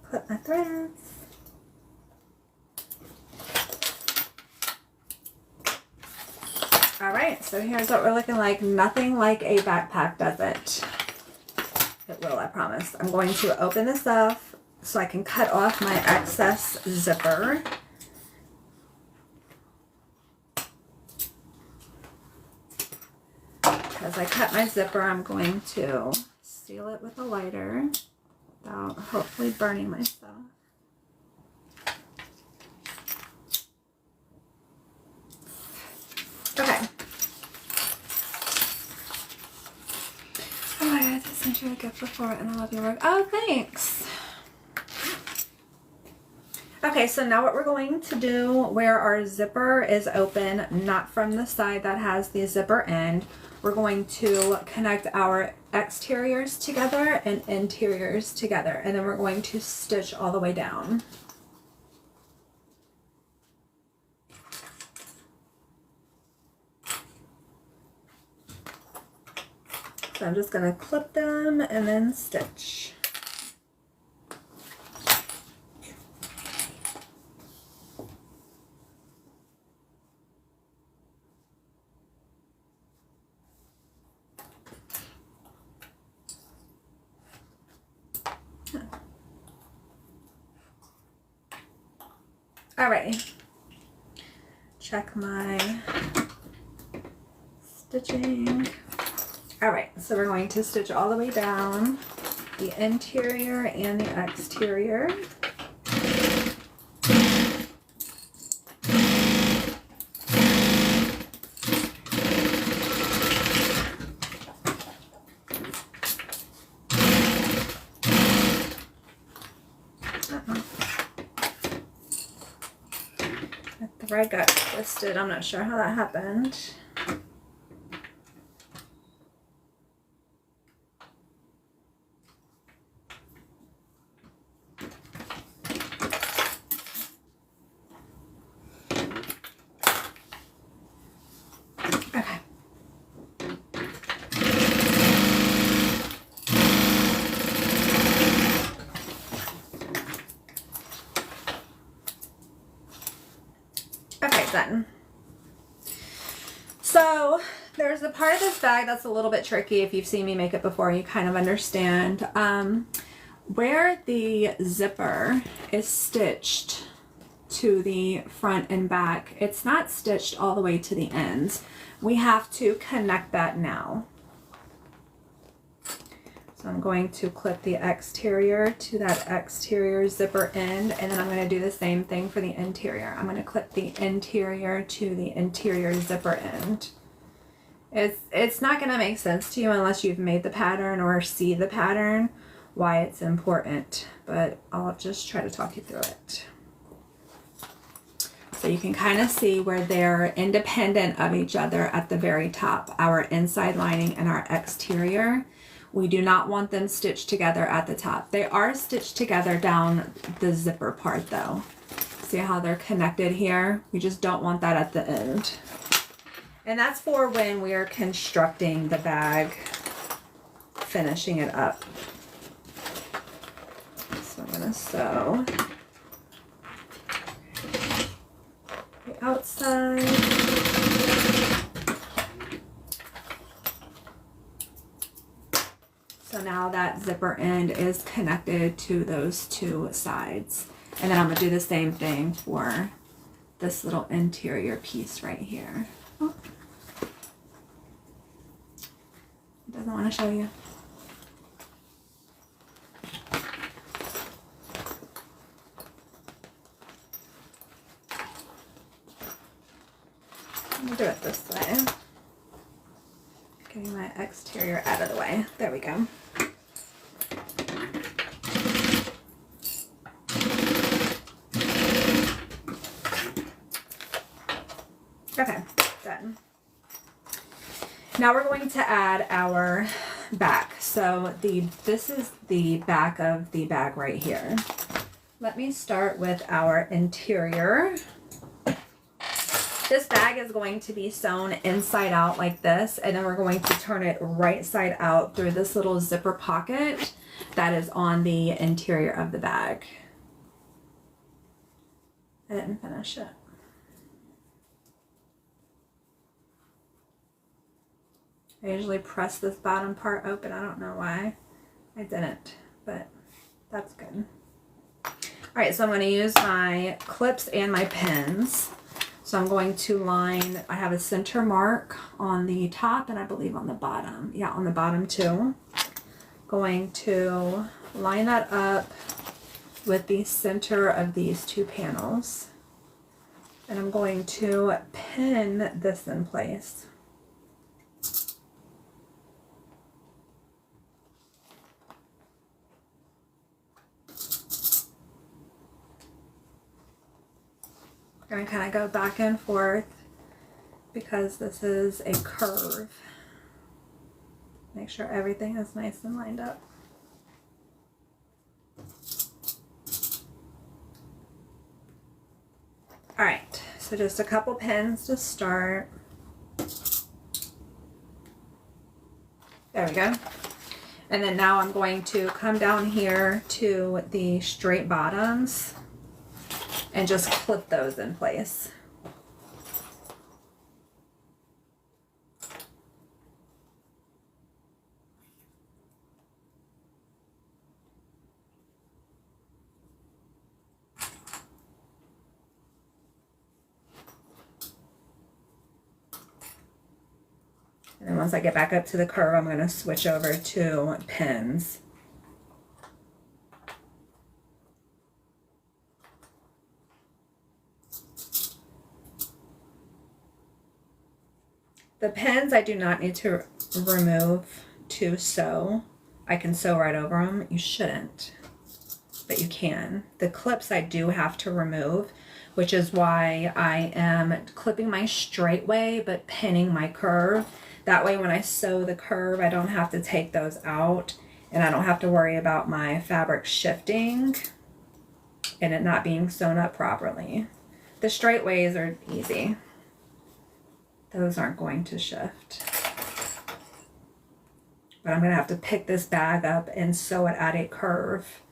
Clip my threads. Alright, so here's what we're looking like. Nothing like a backpack does it. It will, I promise. I'm going to open this up so I can cut off my excess zipper. As I cut my zipper, I'm going to seal it with a lighter without hopefully burning myself. Okay. Oh my god, I sent you a gift before and I love your work. Oh, thanks. Okay, so now what we're going to do, where our zipper is open, not from the side that has the zipper end, we're going to connect our exteriors together and interiors together, and then we're going to stitch all the way down. So I'm just going to clip them and then stitch. Alrighty, check my stitching. Alright, so we're going to stitch all the way down the interior and the exterior. The thread got twisted. I'm not sure how that happened. Okay. Okay, done. So there's a part of this bag that's a little bit tricky. If you've seen me make it before, you kind of understand. Where the zipper is stitched to the front and back, it's not stitched all the way to the ends. We have to connect that now. So I'm going to clip the exterior to that exterior zipper end, and then I'm going to do the same thing for the interior. I'm going to clip the interior to the interior zipper end. It's not going to make sense to you unless you've made the pattern or see the pattern why it's important, but I'll just try to talk you through it. So you can kind of see where they're independent of each other at the very top, our inside lining and our exterior. We do not want them stitched together at the top. They are stitched together down the zipper part though. See how they're connected here? We just don't want that at the end. And that's for when we are constructing the bag, finishing it up. So I'm gonna sew the outside. So now that zipper end is connected to those two sides. And then I'm gonna do the same thing for this little interior piece right here. Oh. It doesn't want to show you. I'm gonna do it this way. Getting my exterior out of the way. There we go. Okay, done. Now we're going to add our back. So this is the back of the bag right here. Let me start with our interior. This bag is going to be sewn inside out like this, and then we're going to turn it right side out through this little zipper pocket that is on the interior of the bag. I didn't finish it. I usually press this bottom part open. I don't know why I didn't, but that's good. All right, so I'm going to use my clips and my pins. So I'm going to line, I have a center mark on the top and I believe on the bottom. Yeah, on the bottom too. Going to line that up with the center of these two panels. And I'm going to pin this in place. I'm going to kind of go back and forth because this is a curve. Make sure everything is nice and lined up. All right, so just a couple pins to start. There we go. And then now I'm going to come down here to the straight bottoms and just clip those in place. And then once I get back up to the curve, I'm going to switch over to pins. The pins I do not need to remove to sew. I can sew right over them. You shouldn't, but you can. The clips I do have to remove, which is why I am clipping my straight way but pinning my curve. That way when I sew the curve, I don't have to take those out and I don't have to worry about my fabric shifting and it not being sewn up properly. The straight ways are easy. Those aren't going to shift. But I'm going to have to pick this bag up and sew it at a curve.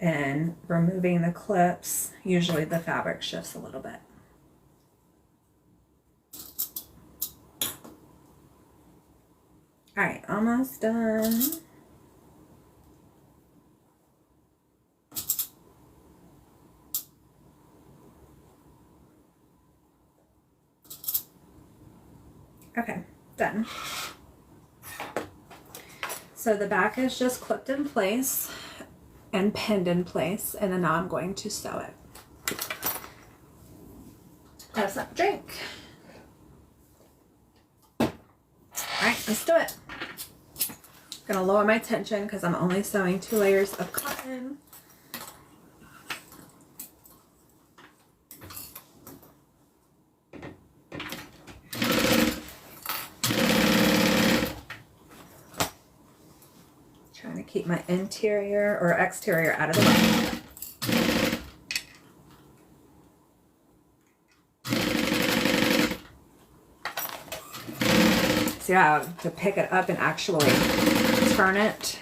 And removing the clips, usually the fabric shifts a little bit. All right, almost done. Okay, done. So the back is just clipped in place and pinned in place, and then now I'm going to sew it. Have some drink. All right, let's do it. Gonna lower my tension because I'm only sewing 2 layers of cotton. Trying to keep my interior or exterior out of the way. See how to pick it up and actually turn it?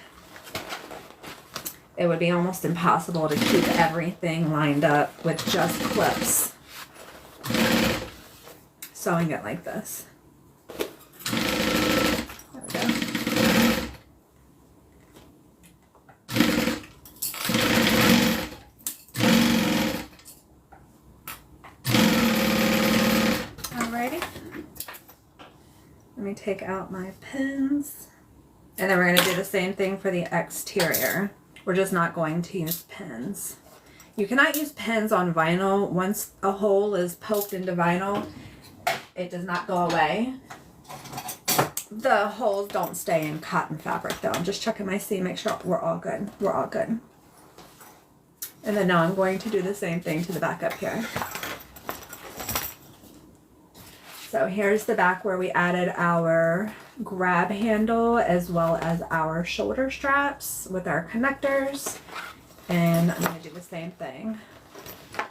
It would be almost impossible to keep everything lined up with just clips. Sewing it like this. There we go. Alrighty. Let me take out my pins. And then we're going to do the same thing for the exterior. We're just not going to use pins. You cannot use pins on vinyl. Once a hole is poked into vinyl, it does not go away. The holes don't stay in cotton fabric though. I'm just checking my seam, make sure we're all good. We're all good. And then now I'm going to do the same thing to the back up here. So here's the back where we added our grab handle as well as our shoulder straps with our connectors. And I'm going to do the same thing.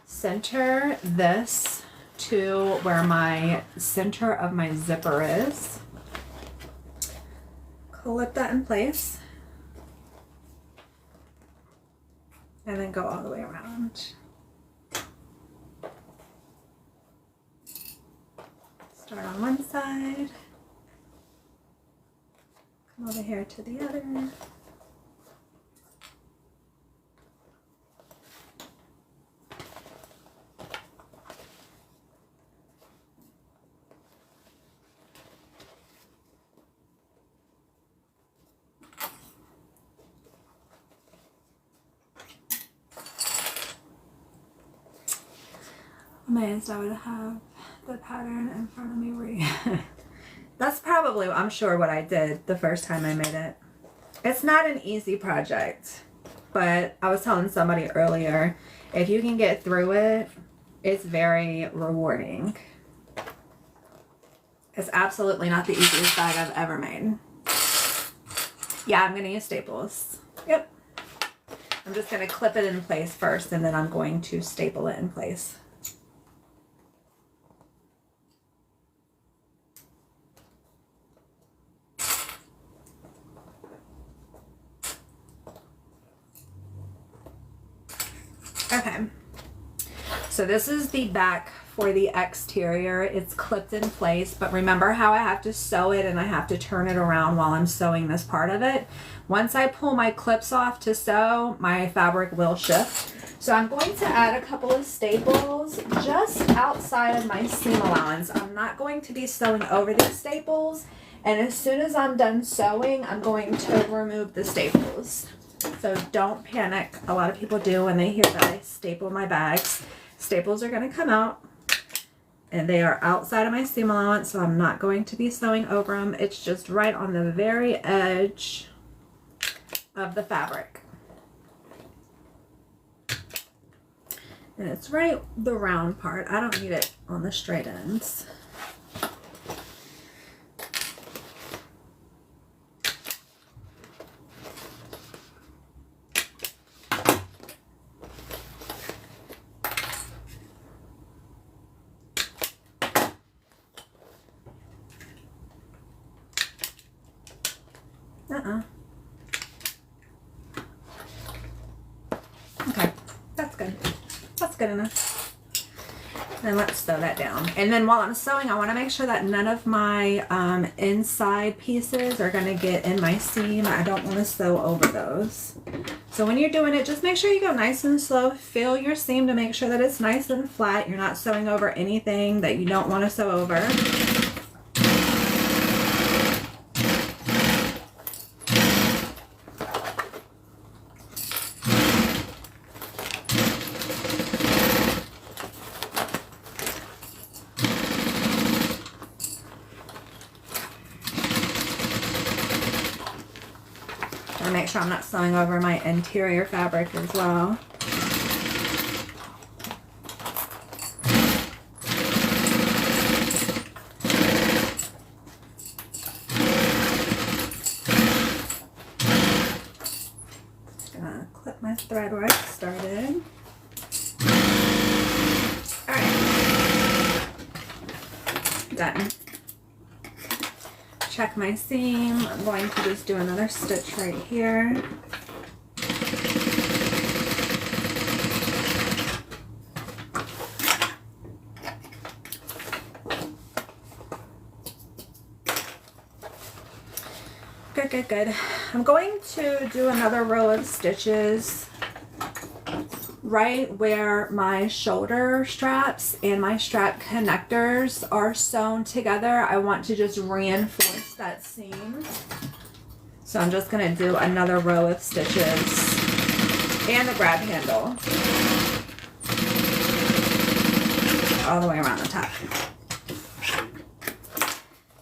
Center this to where my center of my zipper is. Clip that in place. And then go all the way around. Start on one side. Come over here to the other. Amazed I would have the pattern in front of me. That's probably, I'm sure, what I did the first time I made it. It's not an easy project, but I was telling somebody earlier, if you can get through it, it's very rewarding. It's absolutely not the easiest bag I've ever made. Yeah, I'm going to use staples. Yep. I'm just going to clip it in place first, and then I'm going to staple it in place. Okay. So this is the back for the exterior. It's clipped in place, but remember how I have to sew it and I have to turn it around while I'm sewing this part of it. Once I pull my clips off to sew, my fabric will shift. So I'm going to add a couple of staples just outside of my seam allowance. I'm not going to be sewing over these staples, and as soon as I'm done sewing, I'm going to remove the staples. So don't panic. A lot of people do when they hear that I staple my bags. Staples are going to come out, and they are outside of my seam allowance, so I'm not going to be sewing over them. It's just right on the very edge of the fabric. And it's right the round part. I don't need it on the straight ends. Okay, that's good. That's good enough. And let's sew that down. And then while I'm sewing, I want to make sure that none of my inside pieces are going to get in my seam. I don't want to sew over those. So when you're doing it, just make sure you go nice and slow. Feel your seam to make sure that it's nice and flat. You're not sewing over anything that you don't want to sew over. Make sure I'm not sewing over my interior fabric as well. Just gonna clip my thread where I started. All right, done. Check my seam. I'm going to just do another stitch right here. Good, good, good. I'm going to do another row of stitches right where my shoulder straps and my strap connectors are sewn together. I want to just reinforce that seam. So I'm just going to do another row of stitches and the grab handle all the way around the top.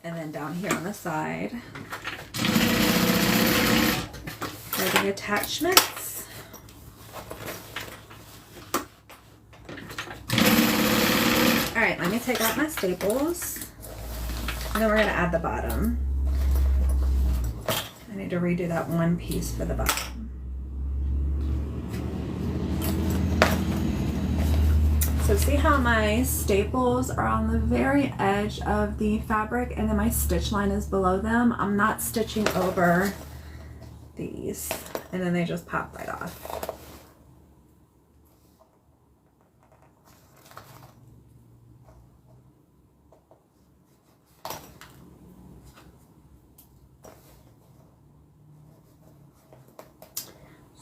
And then down here on the side for the attachments. All right, let me take out my staples, and then we're going to add the bottom. I need to redo that one piece for the bottom. So see how my staples are on the very edge of the fabric, and then my stitch line is below them? I'm not stitching over these, and then they just pop right off.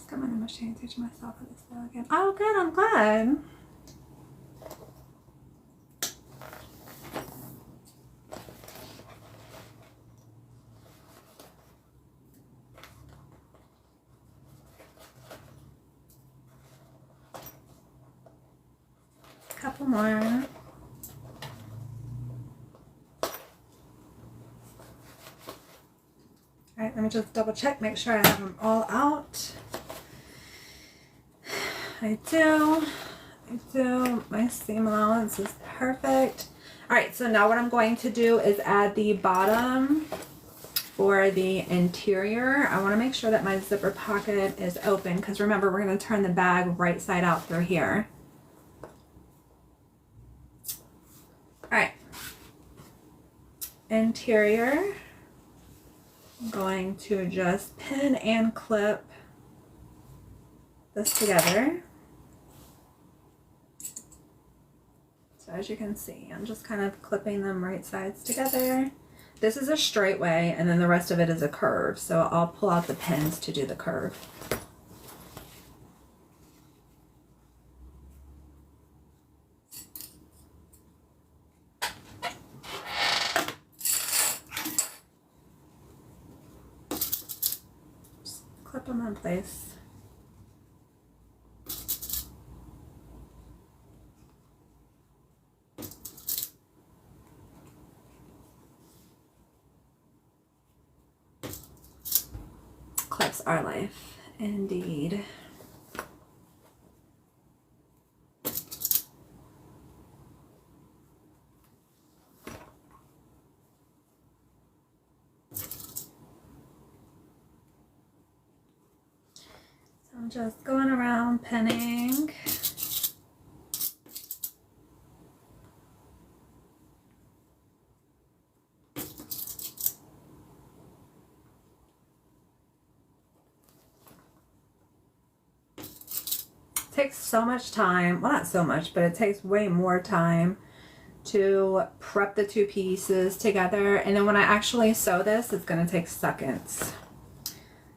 Come on, I'm ashamed to teach myself how to sew again. Oh, good, I'm glad. Couple more. All right, let me just double check, make sure I have them all out. I do. My seam allowance is perfect. All right, so now what I'm going to do is add the bottom for the interior, I want to make sure that my zipper pocket is open because remember, we're going to turn the bag right side out through here. All right. Interior. I'm going to just pin and clip this together. So as you can see, I'm just kind of clipping them right sides together. This is a straight way, and then the rest of it is a curve. So I'll pull out the pins to do the curve. Just clip them in place. Clips are life, indeed. So I'm just going around pinning. Takes so much time, well, not so much, but it takes way more time to prep the two pieces together, and then when I actually sew this, it's going to take seconds.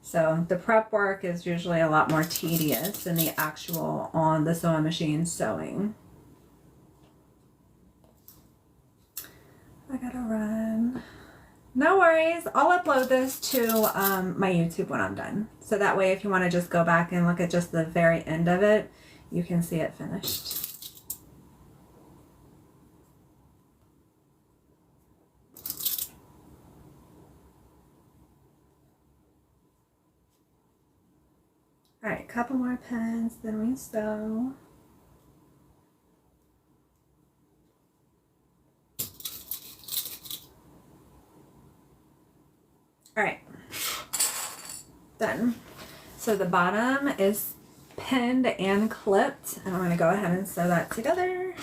So the prep work is usually a lot more tedious than the actual on the sewing machine sewing. I gotta run. No worries, I'll upload this to my YouTube when I'm done. So that way if you want to just go back and look at just the very end of it, you can see it finished. All right, couple more pins, then we sew. All right, done. So the bottom is pinned and clipped, and I'm going to go ahead and sew that together.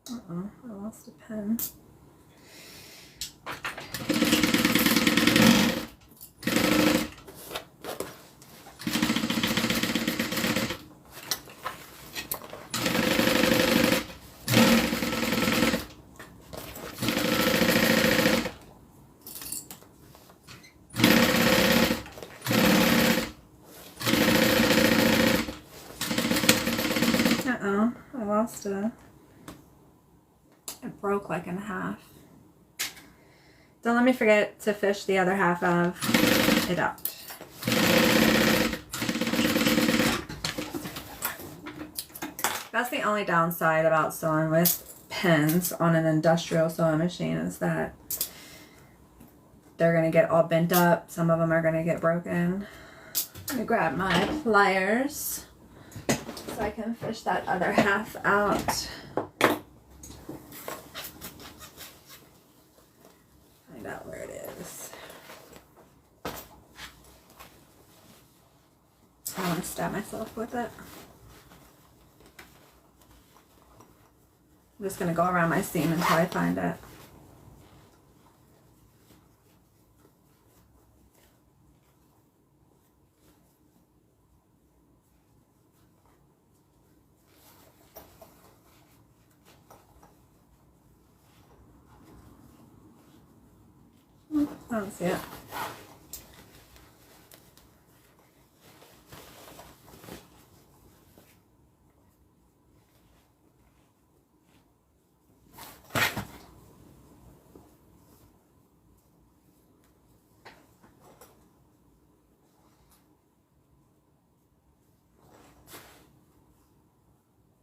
I lost a pin. I lost it. It broke like in half. Don't let me forget to fish the other half of it out. That's the only downside about sewing with pins on an industrial sewing machine is that they're going to get all bent up. Some of them are going to get broken. Let me grab my pliers so I can fish that other half out. Find out where it is. I want to stab myself with it. I'm just going to go around my seam until I find it. I don't see it.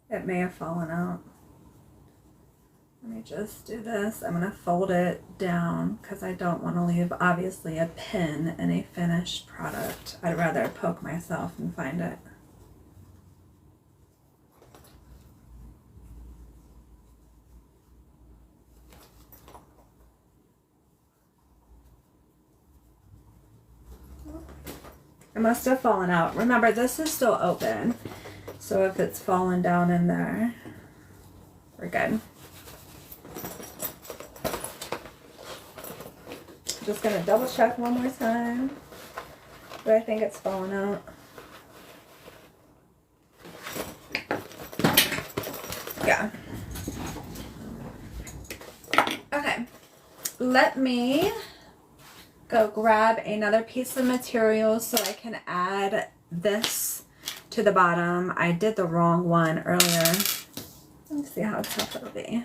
It may have fallen out. Let me just do this. I'm going to fold it down because I don't want to leave, obviously, a pin in a finished product. I'd rather poke myself and find it. It must have fallen out. Remember, this is still open. So if it's fallen down in there, we're good. Just gonna double check one more time. But I think it's fallen out. Yeah. Okay. Let me go grab another piece of material so I can add this to the bottom. I did the wrong one earlier. Let's see how tough it'll be.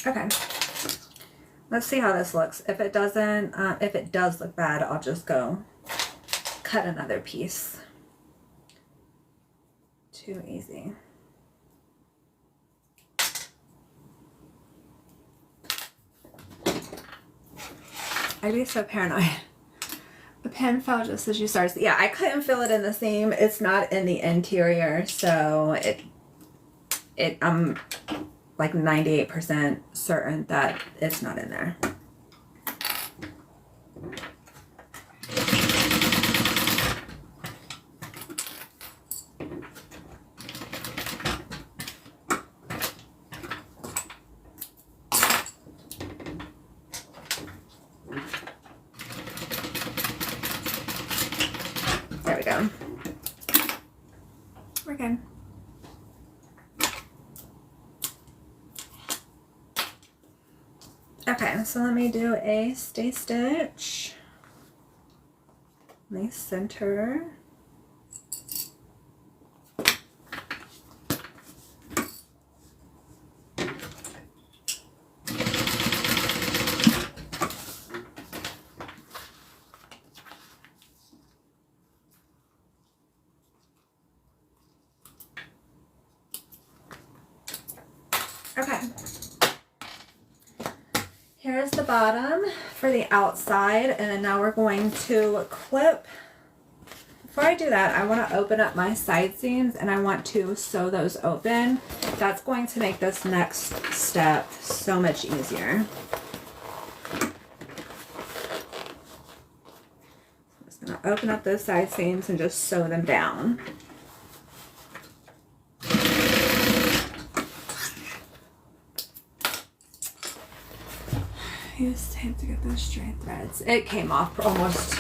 Okay, let's see how this looks. If it doesn't, if it does look bad, I'll just go cut another piece. Too easy. I'd be so paranoid. The pin fell just as you started. Yeah, I couldn't fill it in the seam. It's not in the interior, so I'm like 98% certain that it's not in there. There we go. We're good. Okay, so let me do a stay stitch. Nice center. Okay. Here's the bottom for the outside, and then now we're going to clip. Before I do that, I want to open up my side seams and I want to sew those open. That's going to make this next step so much easier. I'm just going to open up those side seams and just sew them down. Use tape to get those straight threads. It came off almost,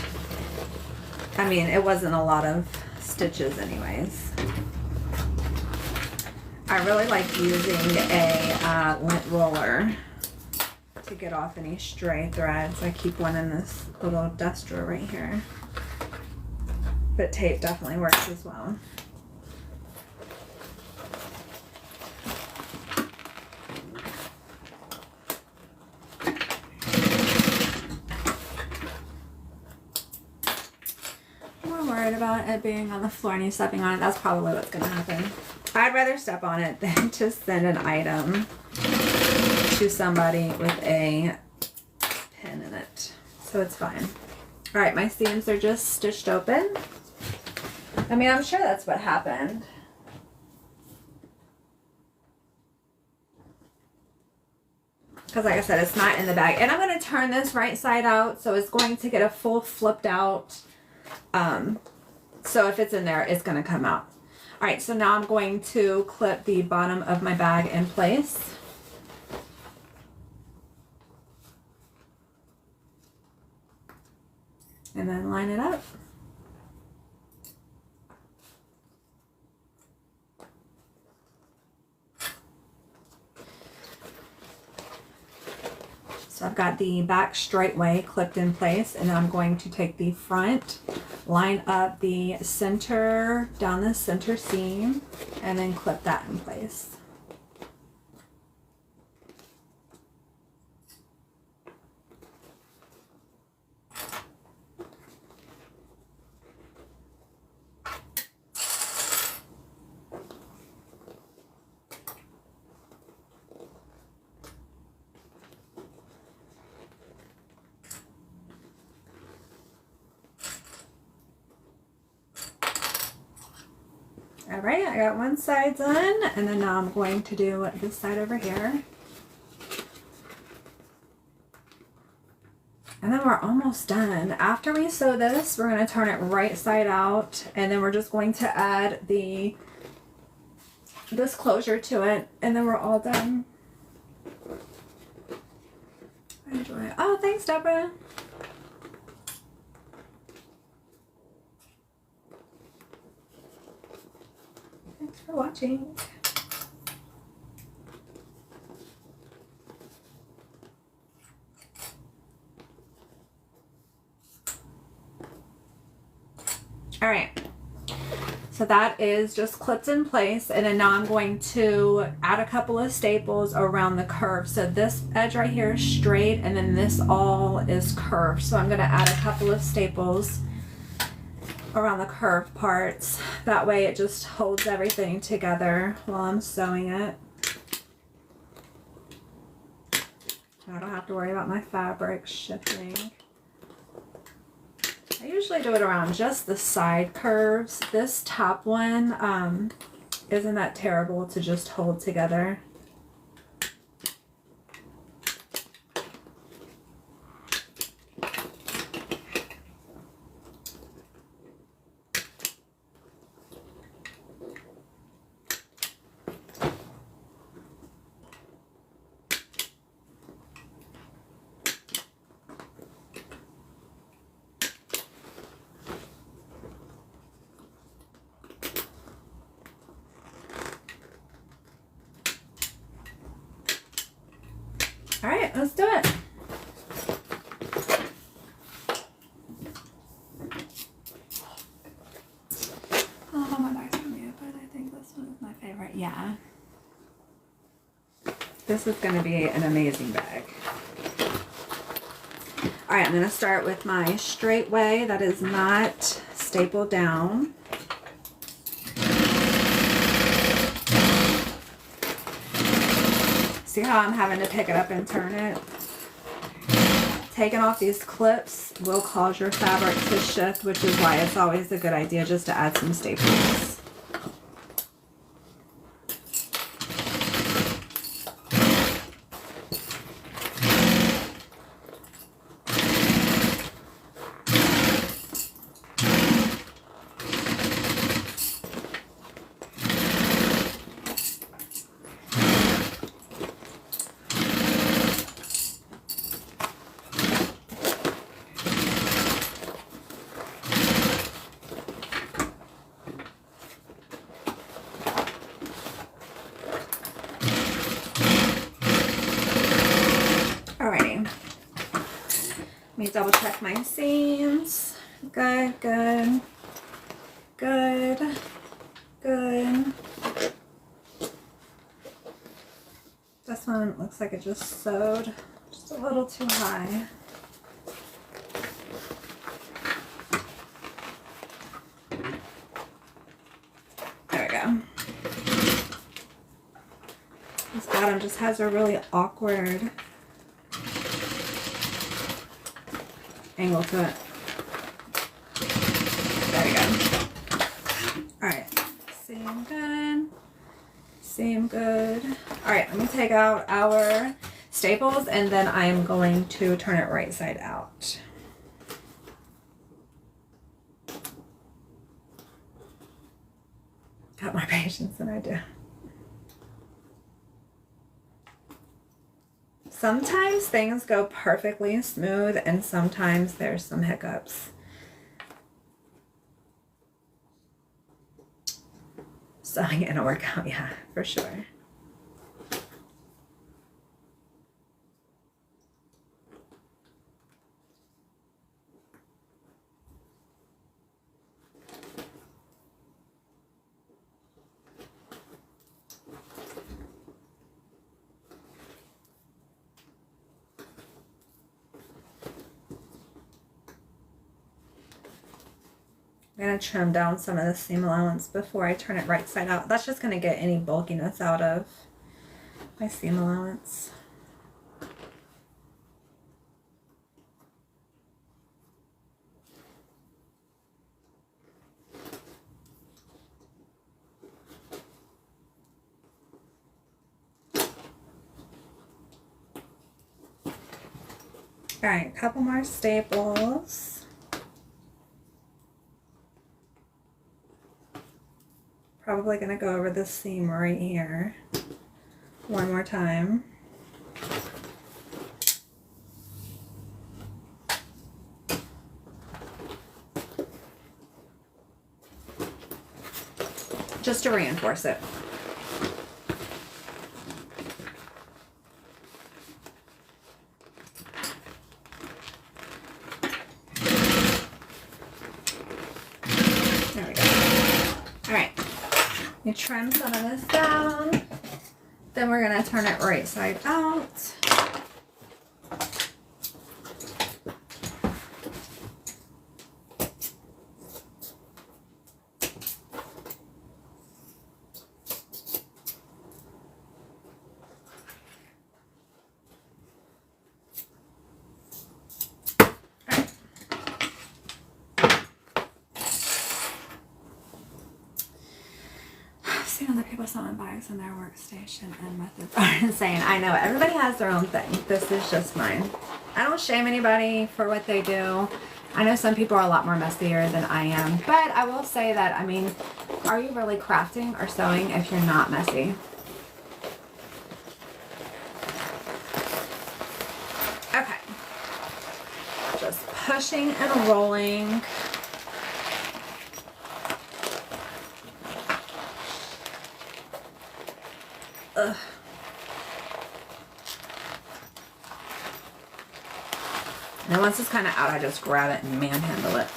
I mean, it wasn't a lot of stitches anyways. I really like using a lint roller to get off any stray threads. I keep one in this little duster right here. But tape definitely works as well. About it being on the floor and you stepping on it, that's probably what's going to happen. I'd rather step on it than to send an item to somebody with a pin in it. So it's fine. All right, my seams are just stitched open. I mean, I'm sure that's what happened. Because like I said, it's not in the bag. And I'm going to turn this right side out, so it's going to get a full flipped out. So if it's in there, it's going to come out. All right, so now I'm going to clip the bottom of my bag in place. And then line it up. So I've got the back straightway clipped in place, and I'm going to take the front, line up the center down the center seam, and then clip that in place. All right, I got one side done, and then now I'm going to do this side over here. And then we're almost done. After we sew this, we're going to turn it right side out, and then we're just going to add this closure to it, and then we're all done. Enjoy. Oh, thanks, Deborah. Thanks for watching. All right, so that is just clipped in place, and then now I'm going to add a couple of staples around the curve. So this edge right here is straight, and then this all is curved. So I'm going to add a couple of staples around the curved parts. That way it just holds everything together while I'm sewing it. I don't have to worry about my fabric shifting. I usually do it around just the side curves. This top one isn't that terrible to just hold together. All right, let's do it. I don't know my bags from you, but I think this one is my favorite. Yeah. This is going to be an amazing bag. All right, I'm going to start with my straight way that is not stapled down. See how I'm having to pick it up and turn it? Taking off these clips will cause your fabric to shift, which is why it's always a good idea just to add some staples. Let me double check my seams. Good, good, good, good. This one looks like it just sewed just a little too high. There we go. This bottom just has a really awkward angle to it. There we go. Alright, seam good, seam good. Alright, let me take out our staples and then I'm going to turn it right side out. Got more patience than I do. Sometimes things go perfectly smooth and sometimes there's some hiccups. Sewing in a workout, yeah, for sure. I'm going to trim down some of the seam allowance before I turn it right side out. That's just going to get any bulkiness out of my seam allowance. All right, a couple more staples. Probably gonna go over the seam right here one more time. Just to reinforce it. There we go. All right. You trim some of this down. Then we're gonna turn it right side out. Seeing other people selling bags on their workstation and methods are insane. I know, everybody has their own thing. This is just mine. I don't shame anybody for what they do. I know some people are a lot more messier than I am, but I will say that, I mean, are you really crafting or sewing if you're not messy? Okay. Just pushing and rolling. Ugh. And then once it's kind of out, I just grab it and manhandle it.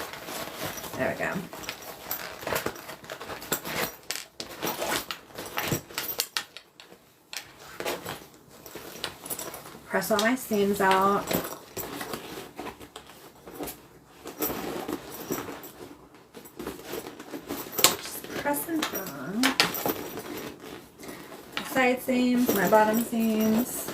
There we go. Press all my seams out. Just pressing down. Side seams, my bottom seams.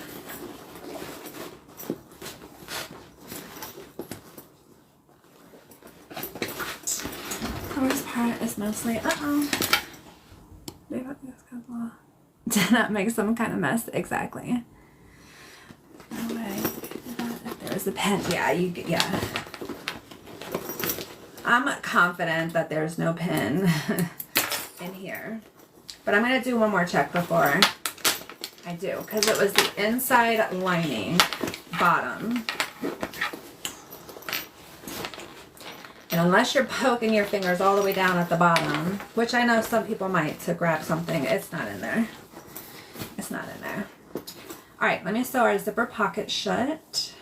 The worst part is mostly, did not make some kind of mess. Exactly. No way. If there was a pen, yeah. I'm confident that there's no pin in here. But I'm going to do one more check before I do, because it was the inside lining bottom. And unless you're poking your fingers all the way down at the bottom, which I know some people might to grab something, it's not in there. It's not in there. All right, let me sew our zipper pocket shut.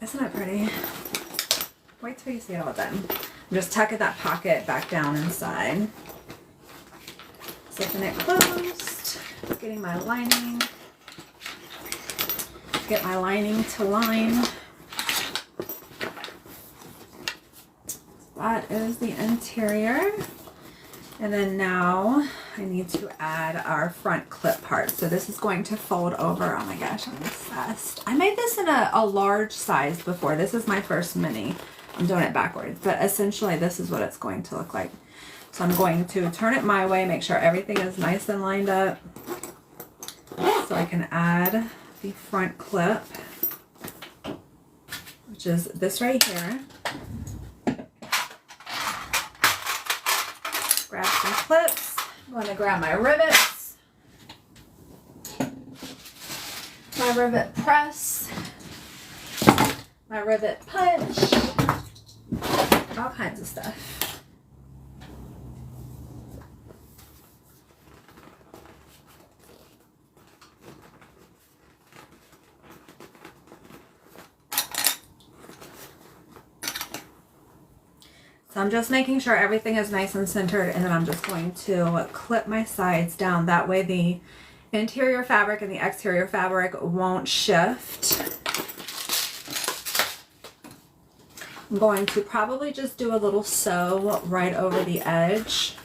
Isn't it pretty? Wait till you see it all done. I'm just tucking that pocket back down inside. Zipping it closed. Getting my lining. Get my lining to line. That is the interior. And then now I need to add our front clip part. So this is going to fold over. Oh my gosh, I'm obsessed. I made this in a large size before. This is my first mini. I'm doing it backwards, but essentially this is what it's going to look like. So I'm going to turn it my way, make sure everything is nice and lined up. So I can add the front clip, which is this right here. Grab some clips. I'm going to grab my rivets, my rivet press, my rivet punch, all kinds of stuff. So I'm just making sure everything is nice and centered, and then I'm just going to clip my sides down. That way the interior fabric and the exterior fabric won't shift. I'm going to probably just do a little sew right over the edge.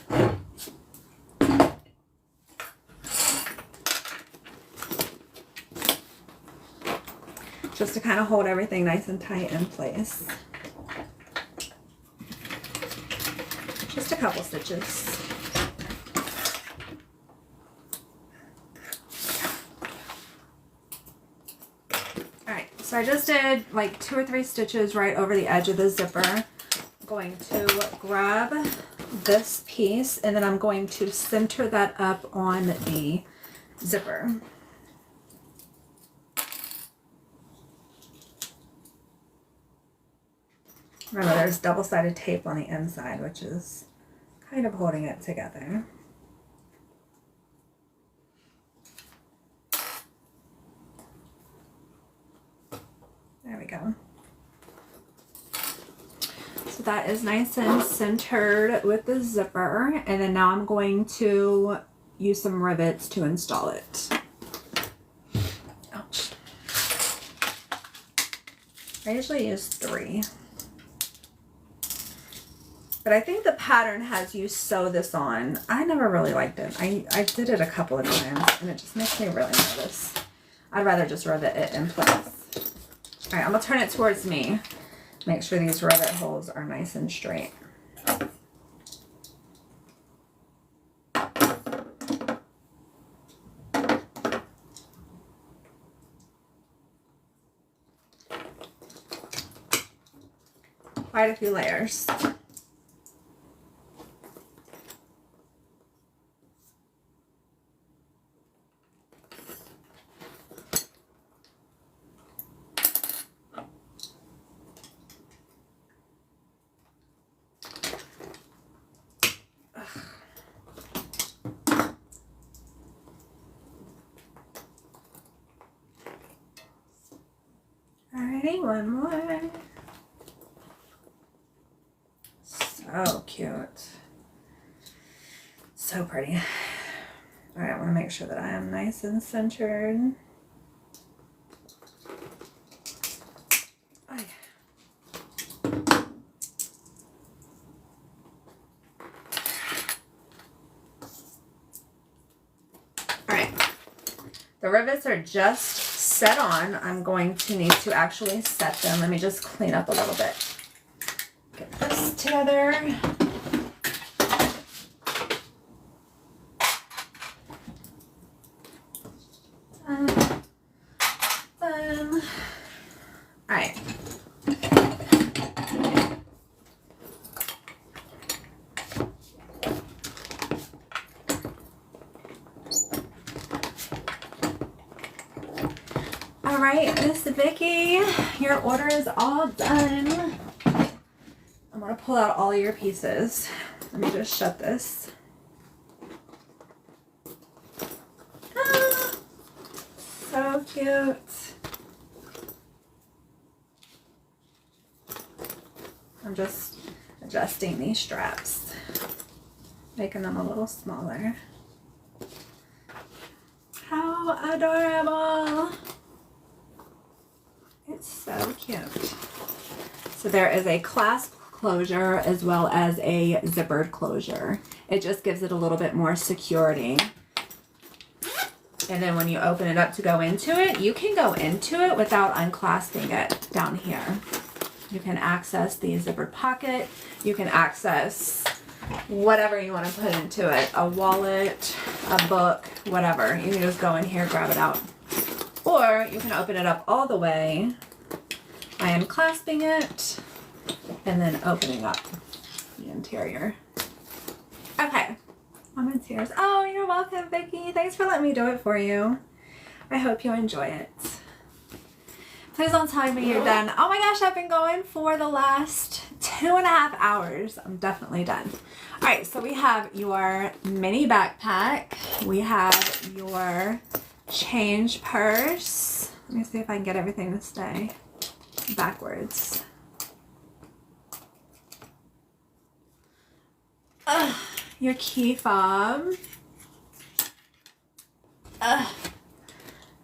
Just to kind of hold everything nice and tight in place. Just a couple stitches. Alright, so I just did like 2 or 3 stitches right over the edge of the zipper. I'm going to grab this piece and then I'm going to center that up on the zipper. Remember, there's double-sided tape on the inside, which is kind of holding it together. There we go. So that is nice and centered with the zipper. And then now I'm going to use some rivets to install it. Ouch. I usually use 3. But I think the pattern has you sew this on. I never really liked it. I did it a couple of times and it just makes me really nervous. I'd rather just rivet it in place. All right, I'm gonna turn it towards me. Make sure these rivet holes are nice and straight. Quite a few layers. Alrighty, one more. So cute. So pretty. Alright, I want to make sure that I am nice and centered. Alright. The rivets are just set on. I'm going to need to actually set them. Let me just clean up a little bit. Get this together. Done. All right. All right, Miss Vickie, your order is all done. I'm gonna pull out all your pieces. Let me just shut this. Ah, so cute. I'm just adjusting these straps, making them a little smaller. How adorable. It's so cute. So there is a clasp closure as well as a zippered closure. It just gives it a little bit more security. And then when you open it up to go into it, you can go into it without unclasping it down here. You can access the zippered pocket. You can access whatever you want to put into it. A wallet, a book, whatever. You can just go in here, grab it out. Or you can open it up all the way. I am clasping it and then opening up the interior. Okay, I'm in tears. Oh, you're welcome, Vickie. Thanks for letting me do it for you. I hope you enjoy it. Please don't tell me you're done. Oh my gosh, I've been going for the last 2.5 hours. I'm definitely done. All right, so we have your mini backpack. We have your change purse. Let me see if I can get everything to stay backwards. your key fob.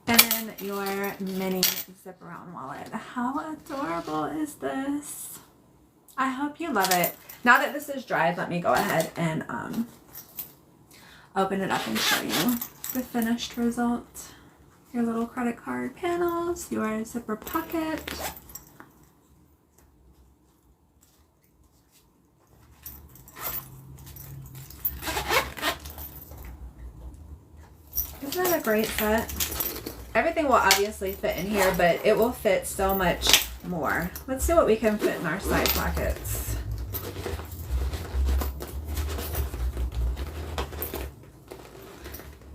And then your mini zip around wallet. How adorable is this? I hope you love it. Now that this is dried, let me go ahead and open it up and show you the finished result. Your little credit card panels, your zipper pocket. Isn't that a great set? Everything will obviously fit in here, but it will fit so much more. Let's see what we can fit in our side pockets.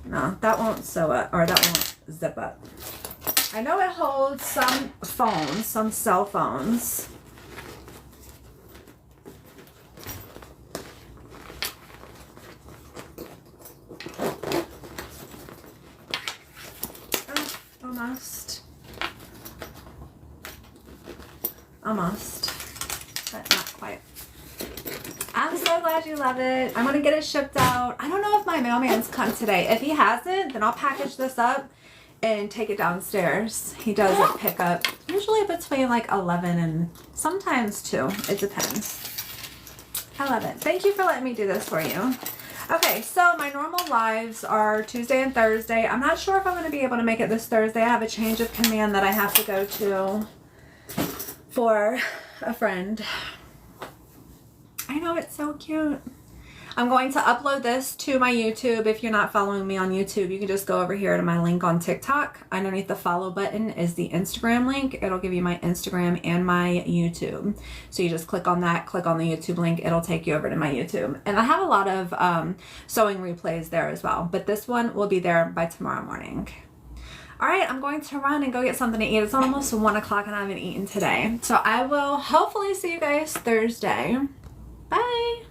No, that won't sew up, or that won't zip up. I know it holds some phones, some cell phones. Almost, but not quite. I'm so glad you love it. I'm gonna get it shipped out. I don't know if my mailman's come today. If he hasn't, then I'll package this up and take it downstairs. He does a pickup usually between like 11 and sometimes 2. It depends. I love it. Thank you for letting me do this for you. Okay, so my normal lives are Tuesday and Thursday. I'm not sure if I'm going to be able to make it this Thursday. I have a change of command that I have to go to for a friend. I know, it's so cute. I'm going to upload this to my YouTube. If you're not following me on YouTube, you can just go over here to my link on TikTok. Underneath the follow button is the Instagram link. It'll give you my Instagram and my YouTube. So you just click on that, click on the YouTube link. It'll take you over to my YouTube. And I have a lot of sewing replays there as well. But this one will be there by tomorrow morning. All right, I'm going to run and go get something to eat. It's almost 1 o'clock and I haven't eaten today. So I will hopefully see you guys Thursday. Bye.